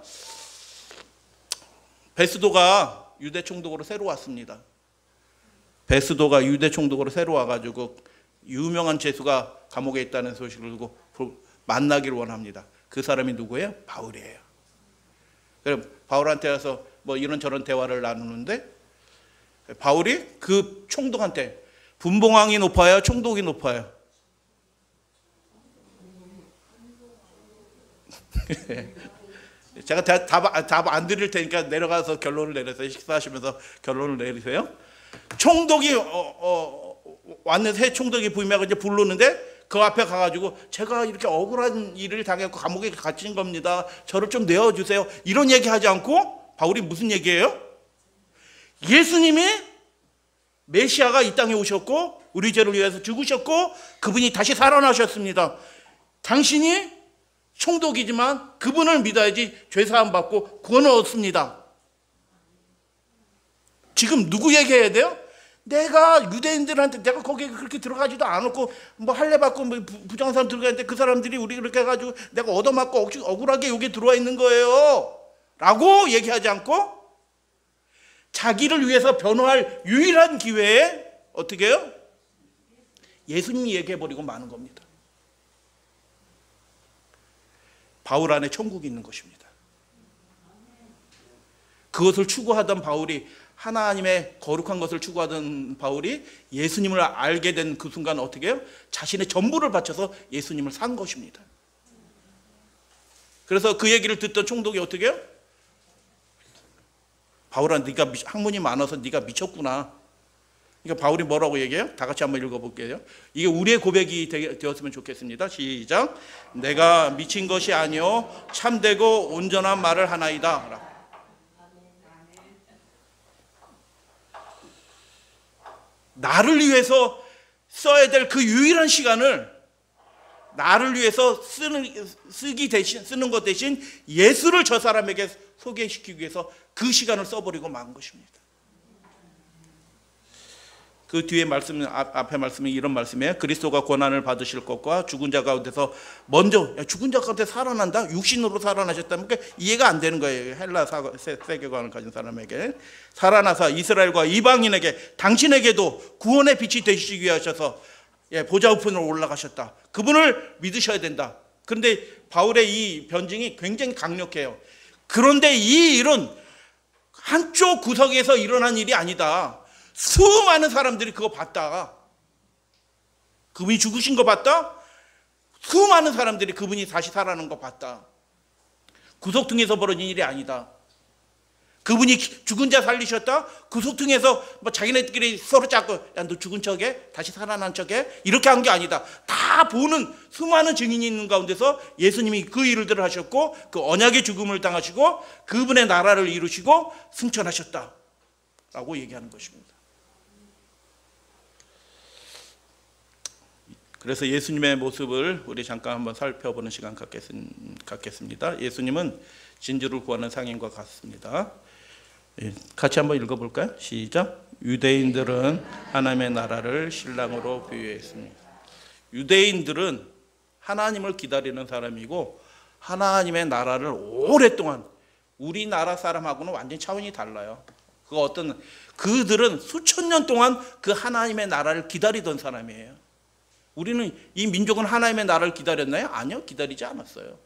베스도가 유대 총독으로 새로 왔습니다. 베스도가 유대 총독으로 새로 와가지고 유명한 죄수가 감옥에 있다는 소식을 듣고 만나기를 원합니다. 그 사람이 누구예요? 바울이에요. 그럼 바울한테 와서 뭐 이런저런 대화를 나누는데 바울이 그 총독한테 분봉왕이 높아요? 총독이 높아요? 제가 답 안 드릴 테니까 내려가서 결론을 내리세요. 식사하시면서 결론을 내리세요. 총독이 왔는 새 총독이 부임하고 이제 부르는데 그 앞에 가가지고 제가 이렇게 억울한 일을 당했고 감옥에 갇힌 겁니다. 저를 좀 내어주세요. 이런 얘기하지 않고 바울이 무슨 얘기예요? 예수님이 메시아가 이 땅에 오셨고 우리 죄를 위해서 죽으셨고 그분이 다시 살아나셨습니다. 당신이 총독이지만 그분을 믿어야지 죄사함 받고 구원을 얻습니다. 지금 누구 얘기해야 돼요? 내가 유대인들한테 내가 거기에 그렇게 들어가지도 않았고 뭐 할례 받고 뭐 부정한 사람 들어가는데 그 사람들이 우리 그렇게 해가지고 내가 얻어맞고 억울하게 여기 들어와 있는 거예요 라고 얘기하지 않고 자기를 위해서 변호할 유일한 기회에 어떻게 해요? 예수님이 얘기해버리고 마는 겁니다. 바울 안에 천국이 있는 것입니다. 그것을 추구하던 바울이 하나님의 거룩한 것을 추구하던 바울이 예수님을 알게 된 그 순간 어떻게 해요? 자신의 전부를 바쳐서 예수님을 산 것입니다. 그래서 그 얘기를 듣던 총독이 어떻게 해요? 바울아 네가 학문이 많아서 네가 미쳤구나. 그러니까 바울이 뭐라고 얘기해요? 다 같이 한번 읽어볼게요. 이게 우리의 고백이 되었으면 좋겠습니다. 시작. 내가 미친 것이 아니요 참되고 온전한 말을 하나이다. 나를 위해서 써야 될 그 유일한 시간을 나를 위해서 쓰는 것 대신 예수를 저 사람에게 소개시키기 위해서 그 시간을 써버리고 만 것입니다. 그 뒤에 말씀, 앞에 말씀이 이런 말씀이에요. 그리스도가 고난을 받으실 것과 죽은 자 가운데서 먼저 죽은 자 가운데 살아난다? 육신으로 살아나셨다면 이해가 안 되는 거예요. 헬라 세계관을 가진 사람에게 살아나서 이스라엘과 이방인에게 당신에게도 구원의 빛이 되시기 위해 하셔서 보좌 우편으로 올라가셨다. 그분을 믿으셔야 된다. 그런데 바울의 이 변증이 굉장히 강력해요. 그런데 이 일은 한쪽 구석에서 일어난 일이 아니다. 수많은 사람들이 그거 봤다. 그분이 죽으신 거 봤다. 수많은 사람들이 그분이 다시 살아난 거 봤다. 구석통에서 벌어진 일이 아니다. 그분이 죽은 자 살리셨다. 구석통에서 뭐 자기네들끼리 서로 짰고 야 너 죽은 척해? 다시 살아난 척해? 이렇게 한 게 아니다. 다 보는 수많은 증인이 있는 가운데서 예수님이 그 일들을 하셨고 그 언약의 죽음을 당하시고 그분의 나라를 이루시고 승천하셨다 라고 얘기하는 것입니다. 그래서 예수님의 모습을 우리 잠깐 한번 살펴보는 시간 갖겠습니다. 예수님은 진주를 구하는 상인과 같습니다. 같이 한번 읽어볼까요? 시작. 유대인들은 하나님의 나라를 신랑으로 비유했습니다. 유대인들은 하나님을 기다리는 사람이고 하나님의 나라를 오랫동안 우리나라 사람하고는 완전히 차원이 달라요. 그들은 수천 년 동안 그 하나님의 나라를 기다리던 사람이에요. 우리는 이 민족은 하나님의 나라를 기다렸나요? 아니요, 기다리지 않았어요.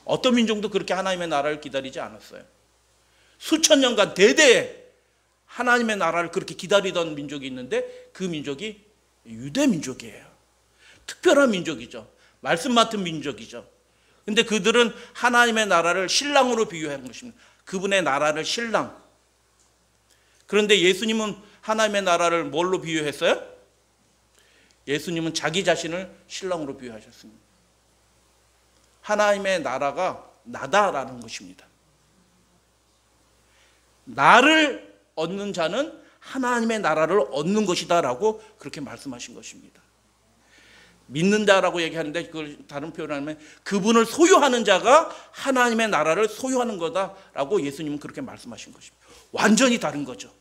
어떤 민족도 그렇게 하나님의 나라를 기다리지 않았어요. 수천 년간 대대에 하나님의 나라를 그렇게 기다리던 민족이 있는데 그 민족이 유대 민족이에요. 특별한 민족이죠. 말씀 맡은 민족이죠. 근데 그들은 하나님의 나라를 신랑으로 비유한 것입니다. 그분의 나라를 신랑. 그런데 예수님은 하나님의 나라를 뭘로 비유했어요? 예수님은 자기 자신을 신랑으로 비유하셨습니다. 하나님의 나라가 나다라는 것입니다. 나를 얻는 자는 하나님의 나라를 얻는 것이다 라고 그렇게 말씀하신 것입니다. 믿는 자라고 얘기하는데 그걸 다른 표현을 하면 그분을 소유하는 자가 하나님의 나라를 소유하는 거다라고 예수님은 그렇게 말씀하신 것입니다. 완전히 다른 거죠.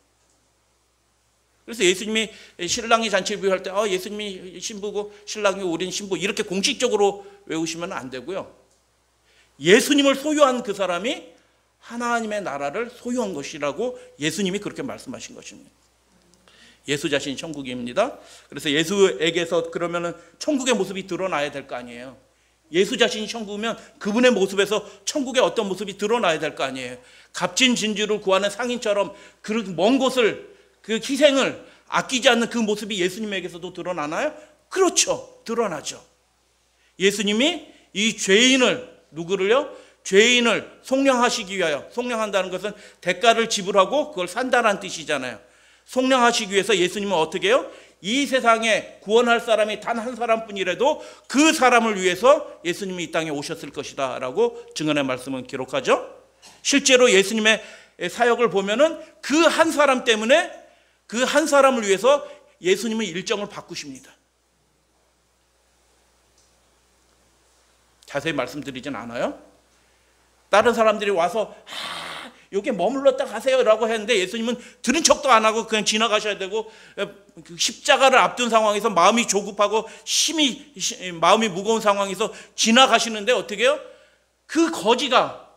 그래서 예수님이 신랑이 잔치를 비유할 때 예수님이 신부고 신랑이 우린 신부 이렇게 공식적으로 외우시면 안 되고요. 예수님을 소유한 그 사람이 하나님의 나라를 소유한 것이라고 예수님이 그렇게 말씀하신 것입니다. 예수 자신이 천국입니다. 그래서 예수에게서 그러면은 천국의 모습이 드러나야 될 거 아니에요. 예수 자신이 천국이면 그분의 모습에서 천국의 어떤 모습이 드러나야 될 거 아니에요. 값진 진주를 구하는 상인처럼 그 먼 곳을 그 희생을 아끼지 않는 그 모습이 예수님에게서도 드러나나요? 그렇죠. 드러나죠. 예수님이 이 죄인을 누구를요? 죄인을 속량하시기 위하여, 속량한다는 것은 대가를 지불하고 그걸 산다는 뜻이잖아요. 속량하시기 위해서 예수님은 어떻게 해요? 이 세상에 구원할 사람이 단 한 사람뿐이라도 그 사람을 위해서 예수님이 이 땅에 오셨을 것이다 라고 증언의 말씀은 기록하죠. 실제로 예수님의 사역을 보면은 그 한 사람 때문에 그 한 사람을 위해서 예수님은 일정을 바꾸십니다. 자세히 말씀드리진 않아요. 다른 사람들이 와서 여기 머물렀다 가세요 라고 했는데 예수님은 들은 척도 안 하고 그냥 지나가셔야 되고 십자가를 앞둔 상황에서 마음이 조급하고 마음이 무거운 상황에서 지나가시는데 어떻게 해요? 그 거지가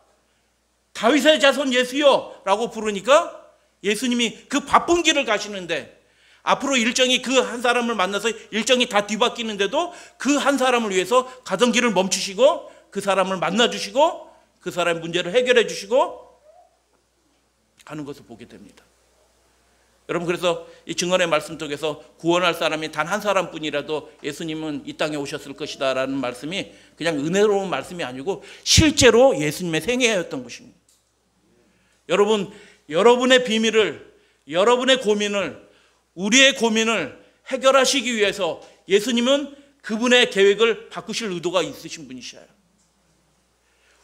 다윗의 자손 예수여 라고 부르니까 예수님이 그 바쁜 길을 가시는데 앞으로 일정이 그 한 사람을 만나서 일정이 다 뒤바뀌는데도 그 한 사람을 위해서 가던 길을 멈추시고 그 사람을 만나주시고 그 사람의 문제를 해결해 주시고 하는 것을 보게 됩니다. 여러분, 그래서 이 증언의 말씀 속에서 구원할 사람이 단 한 사람뿐이라도 예수님은 이 땅에 오셨을 것이다 라는 말씀이 그냥 은혜로운 말씀이 아니고 실제로 예수님의 생애였던 것입니다. 여러분, 여러분의 비밀을, 여러분의 고민을, 우리의 고민을 해결하시기 위해서 예수님은 그분의 계획을 바꾸실 의도가 있으신 분이셔요.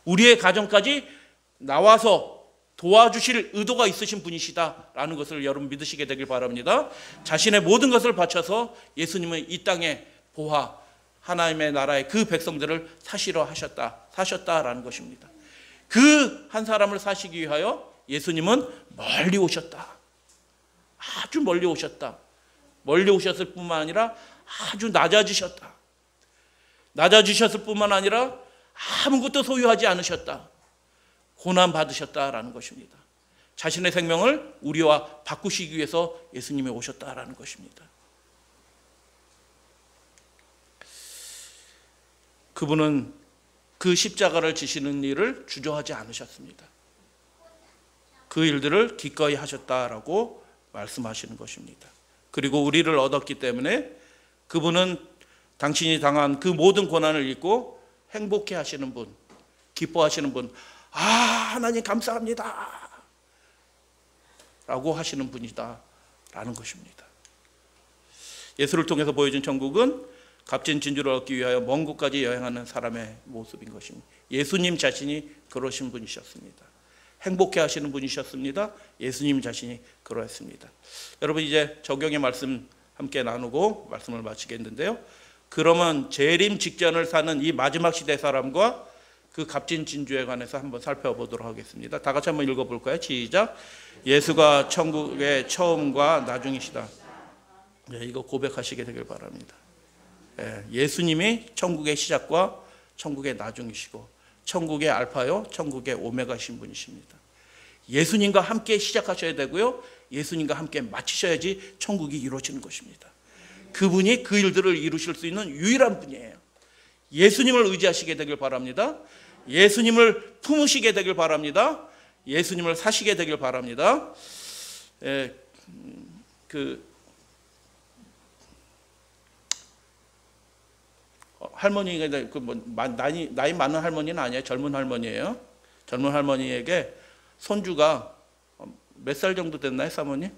우리의 가정까지 나와서 도와주실 의도가 있으신 분이시다라는 것을 여러분 믿으시게 되길 바랍니다. 자신의 모든 것을 바쳐서 예수님은 이 땅에 보아 하나님의 나라의 그 백성들을 사셨다라는 것입니다. 그 한 사람을 사시기 위하여 예수님은 멀리 오셨다. 아주 멀리 오셨다. 멀리 오셨을 뿐만 아니라 아주 낮아지셨다. 낮아지셨을 뿐만 아니라 아무것도 소유하지 않으셨다. 고난 받으셨다라는 것입니다. 자신의 생명을 우리와 바꾸시기 위해서 예수님이 오셨다라는 것입니다. 그분은 그 십자가를 지시는 일을 주저하지 않으셨습니다. 그 일들을 기꺼이 하셨다라고 말씀하시는 것입니다. 그리고 우리를 얻었기 때문에 그분은 당신이 당한 그 모든 고난을 잊고 행복해 하시는 분, 기뻐하시는 분, 하나님 감사합니다 라고 하시는 분이다 라는 것입니다. 예수를 통해서 보여준 천국은 값진 진주를 얻기 위하여 먼 곳까지 여행하는 사람의 모습인 것입니다. 예수님 자신이 그러신 분이셨습니다. 행복해 하시는 분이셨습니다. 예수님 자신이 그러했습니다. 여러분, 이제 적용의 말씀 함께 나누고 말씀을 마치겠는데요. 그러면 재림 직전을 사는 이 마지막 시대 사람과 그 값진 진주에 관해서 한번 살펴보도록 하겠습니다. 다 같이 한번 읽어볼까요? 시작. 예수가 천국의 처음과 나중이시다. 이거 고백하시게 되길 바랍니다. 예수님이 천국의 시작과 천국의 나중이시고 천국의 알파요 천국의 오메가신 분이십니다. 예수님과 함께 시작하셔야 되고요, 예수님과 함께 마치셔야지 천국이 이루어지는 것입니다. 그분이 그 일들을 이루실 수 있는 유일한 분이에요. 예수님을 의지하시게 되길 바랍니다. 예수님을 품으시게 되길 바랍니다. 예수님을 사시게 되길 바랍니다. 할머니가 나이 많은 할머니는 아니에요. 젊은 할머니예요. 젊은 할머니에게 손주가 몇 살 정도 됐나요, 사모님?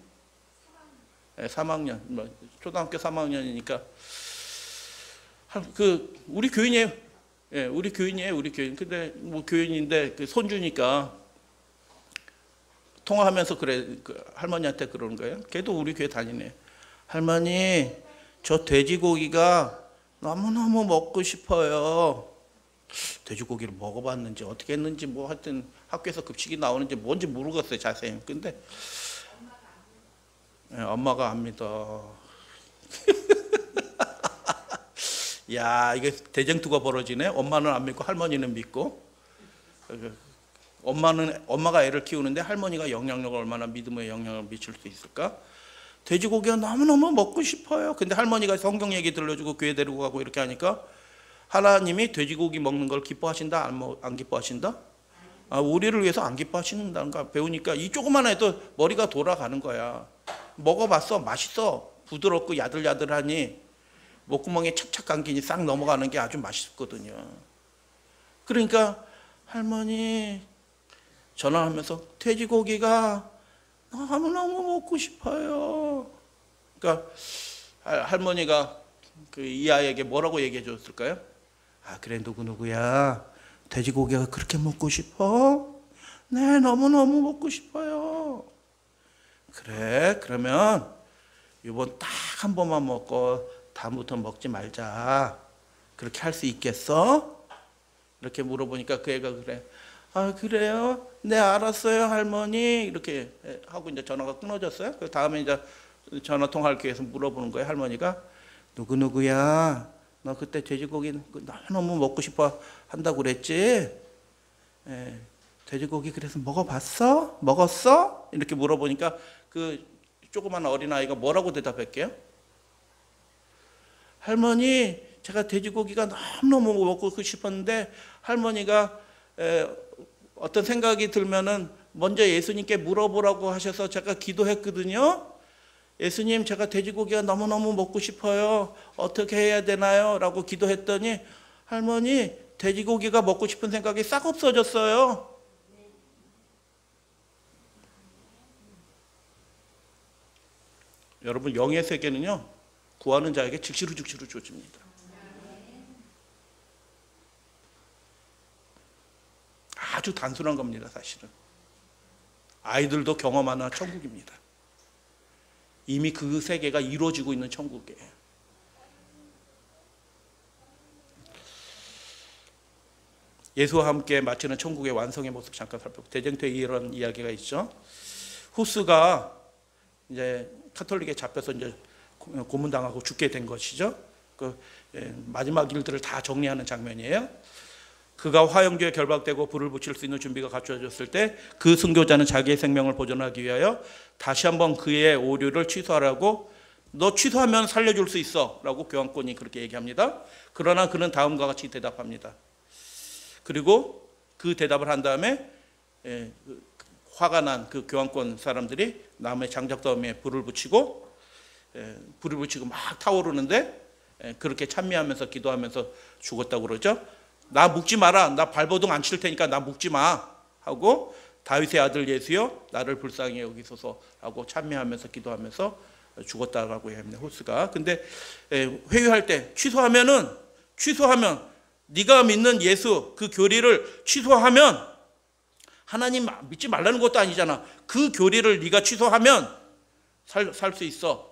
3학년, 초등학교 3학년이니까 우리 교인이에요. 우리 교인이에요. 우리 교인. 근데 교인인데 그 손주니까 통화하면서 할머니한테 그러는 거예요. 걔도 우리 교회 다니네. 할머니, 저 돼지고기가 너무너무 먹고 싶어요. 돼지고기를 먹어봤는지 어떻게 했는지 하여튼 학교에서 급식이 나오는지 뭔지 모르겠어요, 자세히. 근데 엄마가 압니다. 야, 이게 대쟁투가 벌어지네. 엄마는 안 믿고 할머니는 믿고. 엄마가 애를 키우는데 할머니가 영향력을 얼마나 믿음의 영향을 미칠 수 있을까? 돼지고기가 너무너무 먹고 싶어요. 근데 할머니가 성경 얘기 들려주고 교회 데리고 가고 이렇게 하니까 하나님이 돼지고기 먹는 걸 기뻐하신다? 안 기뻐하신다? 우리를 위해서 안 기뻐하시는가 배우니까 이 조그만 애도 머리가 돌아가는 거야. 먹어봤어. 맛있어. 부드럽고 야들야들하니 목구멍에 착착 감기니 싹 넘어가는 게 아주 맛있거든요. 그러니까 할머니 전화하면서 돼지고기가 너무너무 먹고 싶어요. 그러니까 할머니가 이 아이에게 뭐라고 얘기해 줬을까요? 그래, 누구누구야, 돼지고기가 그렇게 먹고 싶어? 네, 너무너무 먹고 싶어요. 그래, 그러면 이번 딱 한 번만 먹고 다음부터 먹지 말자. 그렇게 할 수 있겠어? 이렇게 물어보니까 그 애가 그래. 그래요? 네, 알았어요, 할머니. 이렇게 하고 이제 전화가 끊어졌어요. 그 다음에 이제 전화 통화를 위해서 물어보는 거예요, 할머니가. 누구누구야, 너 그때 돼지고기 너무너무 먹고 싶어 한다고 그랬지? 돼지고기 그래서 먹어봤어? 먹었어? 이렇게 물어보니까 그 조그만 어린아이가 뭐라고 대답할게요? 할머니, 제가 돼지고기가 너무너무 먹고 싶었는데 할머니가 어떤 생각이 들면은 먼저 예수님께 물어보라고 하셔서 제가 기도했거든요. 예수님, 제가 돼지고기가 너무너무 먹고 싶어요. 어떻게 해야 되나요? 라고 기도했더니 할머니, 돼지고기가 먹고 싶은 생각이 싹 없어졌어요. 여러분, 영의 세계는요, 구하는 자에게 즉시로 주어집니다. 아주 단순한 겁니다, 사실은. 아이들도 경험하는 천국입니다. 이미 그 세계가 이루어지고 있는 천국이에요. 예수와 함께 마치는 천국의 완성의 모습 잠깐 살펴보고, 대쟁투에 이런 이야기가 있죠. 후스가 이제 카톨릭에 잡혀서 이제 고문당하고 죽게 된 것이죠. 마지막 일들을 다 정리하는 장면이에요. 그가 화형주에 결박되고 불을 붙일 수 있는 준비가 갖춰졌을 때 그 순교자는 자기의 생명을 보존하기 위하여 다시 한번 그의 오류를 취소하라고, 너 취소하면 살려줄 수 있어 라고 교황권이 그렇게 얘기합니다. 그러나 그는 다음과 같이 대답합니다. 그리고 그 대답을 한 다음에 화가 난 그 교황권 사람들이 나무의 장작더미에 불을 붙이고 막 타오르는데 그렇게 찬미하면서 기도하면서 죽었다고 그러죠. 나 묵지 마라. 나 발버둥 안 칠 테니까 나 묵지 마. 하고 다윗의 아들 예수여 나를 불쌍히 여기소서 하고 찬미하면서 기도하면서 죽었다라고 얘기합니다. 호스가. 근데 회유할 때 취소하면 네가 믿는 예수 그 교리를 취소하면, 하나님 믿지 말라는 것도 아니잖아. 그 교리를 네가 취소하면 살 수 있어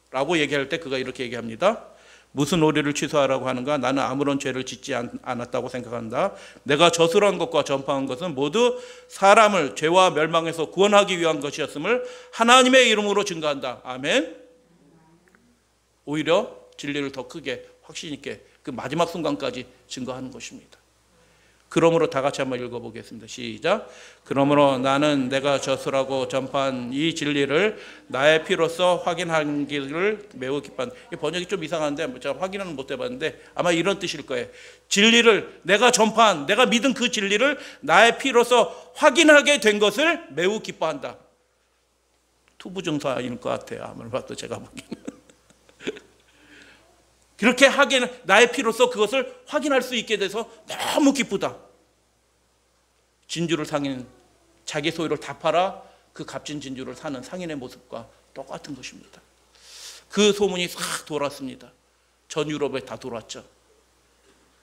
라고 얘기할 때 그가 이렇게 얘기합니다. 무슨 오류를 취소하라고 하는가? 나는 아무런 죄를 짓지 않았다고 생각한다. 내가 저술한 것과 전파한 것은 모두 사람을 죄와 멸망에서 구원하기 위한 것이었음을 하나님의 이름으로 증거한다. 아멘. 오히려 진리를 더 크게 확신 있게 그 마지막 순간까지 증거하는 것입니다. 그러므로 다 같이 한번 읽어보겠습니다. 시작. 그러므로 나는 내가 젖으라고 전파한 이 진리를 나의 피로써 확인하기를 매우 기뻐한다. 이 번역이 좀 이상한데 제가 확인은 못 해봤는데 아마 이런 뜻일 거예요. 진리를 내가 전파한, 내가 믿은 그 진리를 나의 피로써 확인하게 된 것을 매우 기뻐한다. 투부정사일 것 같아요. 아무리 봐도 제가 보기에는. 그렇게 하기에는 나의 피로써 그것을 확인할 수 있게 돼서 너무 기쁘다. 진주를 상인, 자기 소유를 다 팔아 그 값진 진주를 사는 상인의 모습과 똑같은 것입니다. 그 소문이 싹 돌았습니다. 전 유럽에 다 돌았죠.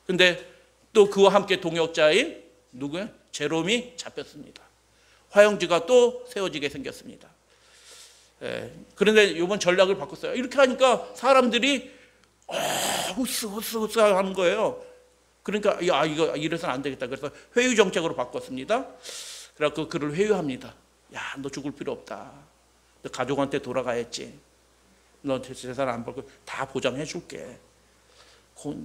근데 또 그와 함께 동역자인 누구예요? 제롬이 잡혔습니다. 화영지가 또 세워지게 생겼습니다. 그런데 이번 전략을 바꿨어요. 이렇게 하니까 사람들이 후스 하는 거예요. 그러니까 야, 이거 이래서는 안 되겠다. 그래서 회유 정책으로 바꿨습니다. 그래서 그를 회유합니다. 야, 너 죽을 필요 없다. 너 가족한테 돌아가야지. 너 재산 안 벌고 다 보장해 줄게.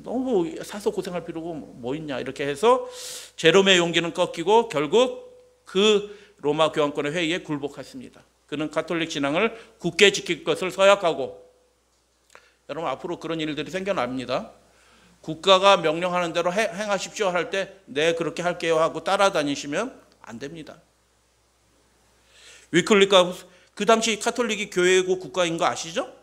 너무 사서 고생할 필요가 뭐 있냐. 이렇게 해서 제롬의 용기는 꺾이고 결국 그 로마 교황권의 회의에 굴복했습니다. 그는 가톨릭 신앙을 굳게 지킬 것을 서약하고, 여러분 앞으로 그런 일들이 생겨납니다. 국가가 명령하는 대로 행하십시오 할 때 네 그렇게 할게요 하고 따라다니시면 안 됩니다. 위클리가 그 당시 카톨릭이 교회고 국가인 거 아시죠?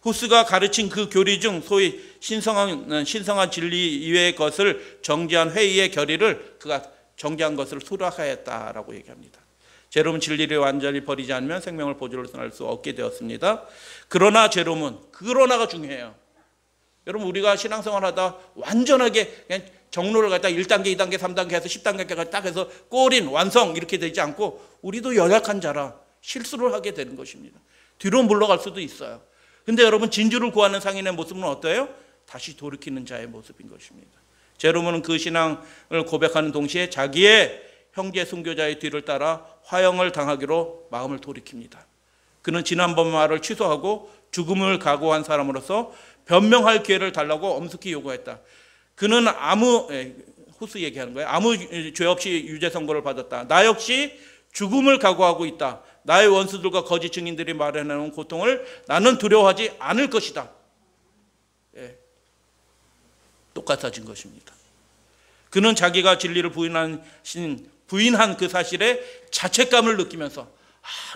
후스가 가르친 그 교리 중 소위 신성한 진리 이외의 것을 정지한 회의의 결의를 그가 정지한 것을 수락하였다라고 얘기합니다. 제롬은 진리를 완전히 버리지 않으면 생명을 보존할 수 없게 되었습니다. 그러나가 중요해요. 여러분 우리가 신앙생활하다 완전하게 그냥 정로를 갖다 1단계, 2단계, 3단계 해서 10단계까지 딱 해서 골인, 완성 이렇게 되지 않고 우리도 연약한 자라 실수를 하게 되는 것입니다. 뒤로 물러갈 수도 있어요. 근데 여러분 진주를 구하는 상인의 모습은 어때요? 다시 돌이키는 자의 모습인 것입니다. 제롬은 그 신앙을 고백하는 동시에 자기의 형제 순교자의 뒤를 따라 화형을 당하기로 마음을 돌이킵니다. 그는 지난번 말을 취소하고 죽음을 각오한 사람으로서 변명할 기회를 달라고 엄숙히 요구했다. 그는 후스 얘기하는 거예요. 아무 죄 없이 유죄 선고를 받았다. 나 역시 죽음을 각오하고 있다. 나의 원수들과 거짓 증인들이 말해내는 고통을 나는 두려워하지 않을 것이다. 똑같아진 것입니다. 그는 자기가 진리를 부인한 그 사실에 자책감을 느끼면서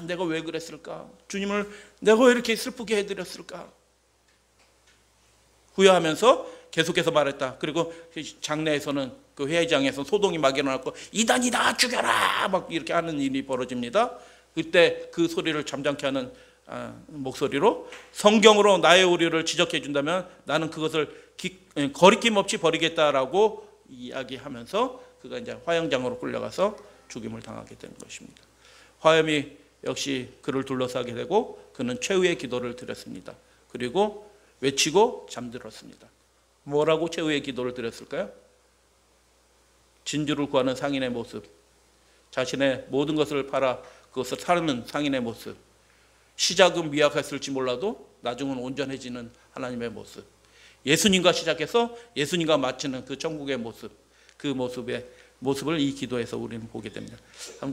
내가 왜 그랬을까? 주님을 내가 왜 이렇게 슬프게 해드렸을까? 후회하면서 계속해서 말했다. 그리고 장례에서는 그 회의장에서 소동이 막 일어났고 이단이다 죽여라 막 이렇게 하는 일이 벌어집니다. 그때 그 소리를 잠잠케 하는 목소리로 성경으로 나의 오류를 지적해 준다면 나는 그것을 거리낌 없이 버리겠다라고 이야기하면서 그가 이제 화형장으로 끌려가서 죽임을 당하게 된 것입니다. 화염이 역시 그를 둘러싸게 되고 그는 최후의 기도를 드렸습니다. 그리고 외치고 잠들었습니다. 뭐라고 최후의 기도를 드렸을까요? 진주를 구하는 상인의 모습, 자신의 모든 것을 팔아 그것을 사는 상인의 모습, 시작은 미약했을지 몰라도 나중은 온전해지는 하나님의 모습, 예수님과 시작해서 예수님과 마치는 그 천국의 모습, 그 모습을 이 기도에서 우리는 보게 됩니다.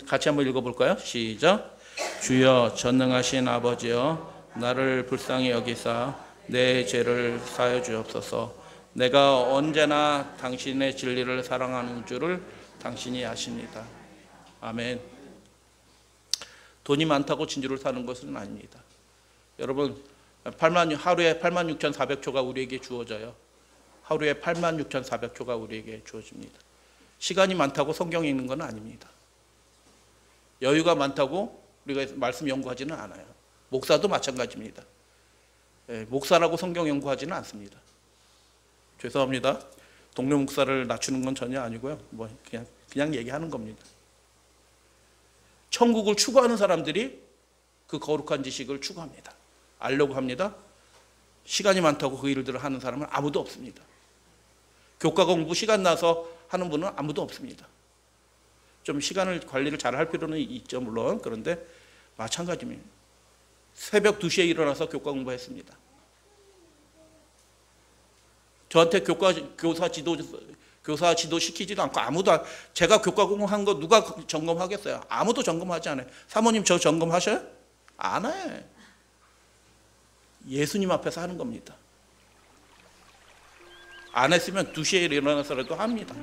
같이 한번 읽어볼까요? 시작. 주여 전능하신 아버지여 나를 불쌍히 여기사 내 죄를 사하여 주옵소서. 내가 언제나 당신의 진리를 사랑하는 줄을 당신이 아십니다. 아멘. 돈이 많다고 진주를 사는 것은 아닙니다. 여러분 하루에 86,400초가 우리에게 주어져요. 하루에 86,400초가 우리에게 주어집니다. 시간이 많다고 성경 읽는 건 아닙니다. 여유가 많다고 우리가 말씀 연구하지는 않아요. 목사도 마찬가지입니다. 목사라고 성경 연구하지는 않습니다. 죄송합니다. 동료 목사를 낮추는 건 전혀 아니고요. 그냥 얘기하는 겁니다. 천국을 추구하는 사람들이 그 거룩한 지식을 추구합니다. 알려고 합니다. 시간이 많다고 그 일들을 하는 사람은 아무도 없습니다. 교과 공부 시간 나서 하는 분은 아무도 없습니다. 좀 시간을 관리를 잘 할 필요는 있죠, 물론. 그런데 마찬가지입니다. 새벽 2시에 일어나서 교과 공부했습니다. 저한테 교사 지도 교사 지도시키지도 않고 제가 교과 공부한 거 누가 점검하겠어요? 아무도 점검하지 않아요. 사모님 저 점검하셔요? 안 해. 예수님 앞에서 하는 겁니다. 안 했으면 2시에 일어나서라도 합니다.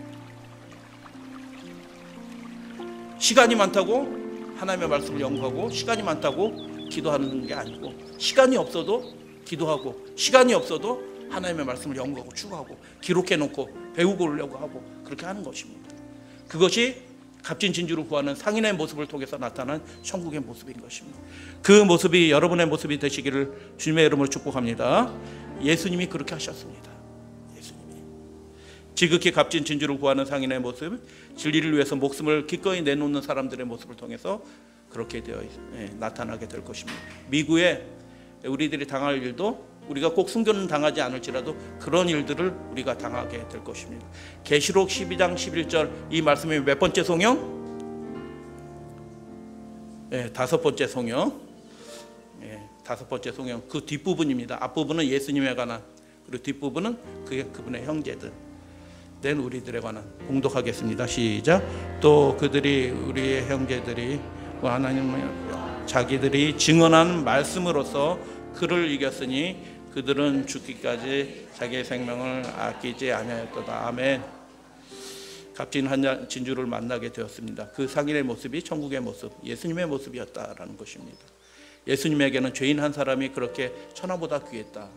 시간이 많다고 하나님의 말씀을 연구하고 시간이 많다고 기도하는 게 아니고 시간이 없어도 기도하고 시간이 없어도 하나님의 말씀을 연구하고 추구하고 기록해놓고 배우고 오려고 하고 그렇게 하는 것입니다. 그것이 값진 진주를 구하는 상인의 모습을 통해서 나타난 천국의 모습인 것입니다. 그 모습이 여러분의 모습이 되시기를 주님의 이름으로 축복합니다. 예수님이 그렇게 하셨습니다. 지극히 값진 진주를 구하는 상인의 모습, 진리를 위해서 목숨을 기꺼이 내놓는 사람들의 모습을 통해서 그렇게 되어 나타나게 될 것입니다. 미국에 우리들이 당할 일도 우리가 꼭 순교는 당하지 않을지라도 그런 일들을 우리가 당하게 될 것입니다. 계시록 12장 11절 이 말씀이 몇 번째 성경? 5번째 성경. 5번째 성경 그 뒷부분입니다. 앞부분은 예수님에 관한, 그리고 뒷부분은 그분의 형제들 된 우리들에 관한 봉독하겠습니다. 시작. 또 그들이 우리의 형제들이 하나님의 자기들이 증언한 말씀으로서 그를 이겼으니 그들은 죽기까지 자기의 생명을 아끼지 아니하였도다. 아멘. 값진 한 진주를 만나게 되었습니다. 그 상인의 모습이 천국의 모습, 예수님의 모습이었다라는 것입니다. 예수님에게는 죄인 한 사람이 그렇게 천하보다 귀했다.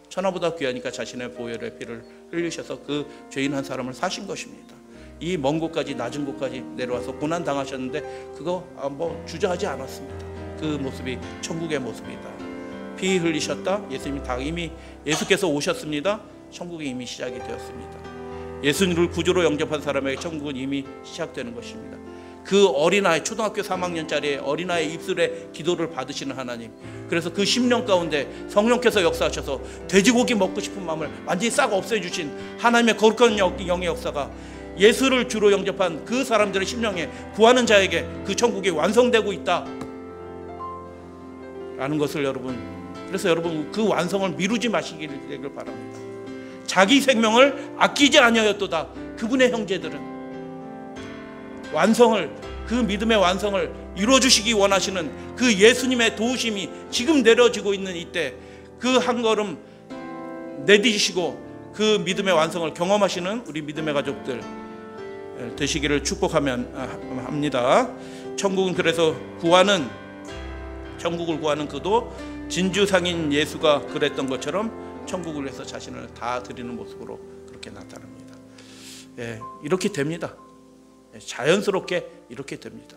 천하보다 귀하니까 자신의 보혈의 피를 흘리셔서 그 죄인 한 사람을 사신 것입니다. 이 먼 곳까지 낮은 곳까지 내려와서 고난 당하셨는데 그거 주저하지 않았습니다. 그 모습이 천국의 모습이다. 피 흘리셨다. 예수님이 다 이미 예수께서 오셨습니다. 천국이 이미 시작이 되었습니다. 예수님을 구주로 영접한 사람에게 천국은 이미 시작되는 것입니다. 그 어린아이, 초등학교 3학년짜리 어린아이 입술에 기도를 받으시는 하나님, 그래서 그 10년 가운데 성령께서 역사하셔서 돼지고기 먹고 싶은 마음을 완전히 싹 없애주신 하나님의 거룩한 영의 역사가 예수를 주로 영접한 그 사람들의 심령에 구하는 자에게 그 천국이 완성되고 있다 라는 것을 그래서 여러분 그 완성을 미루지 마시기를 바랍니다. 자기 생명을 아끼지 아니하였도다. 그분의 형제들은 완성을, 그 믿음의 완성을 이루어주시기 원하시는 그 예수님의 도우심이 지금 내려지고 있는 이때 그 한 걸음 내디디시고 그 믿음의 완성을 경험하시는 우리 믿음의 가족들 되시기를 축복합니다. 천국은 그래서 천국을 구하는 그도 진주상인 예수가 그랬던 것처럼 천국을 위해서 자신을 다 드리는 모습으로 그렇게 나타납니다. 이렇게 됩니다. 자연스럽게 이렇게 됩니다.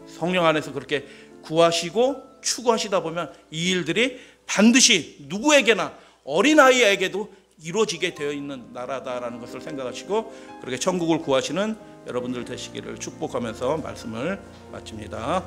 성령 안에서 그렇게 구하시고 추구하시다 보면 이 일들이 반드시 누구에게나 어린아이에게도 이루어지게 되어 있는 나라다라는 것을 생각하시고 그렇게 천국을 구하시는 여러분들 되시기를 축복하면서 말씀을 마칩니다.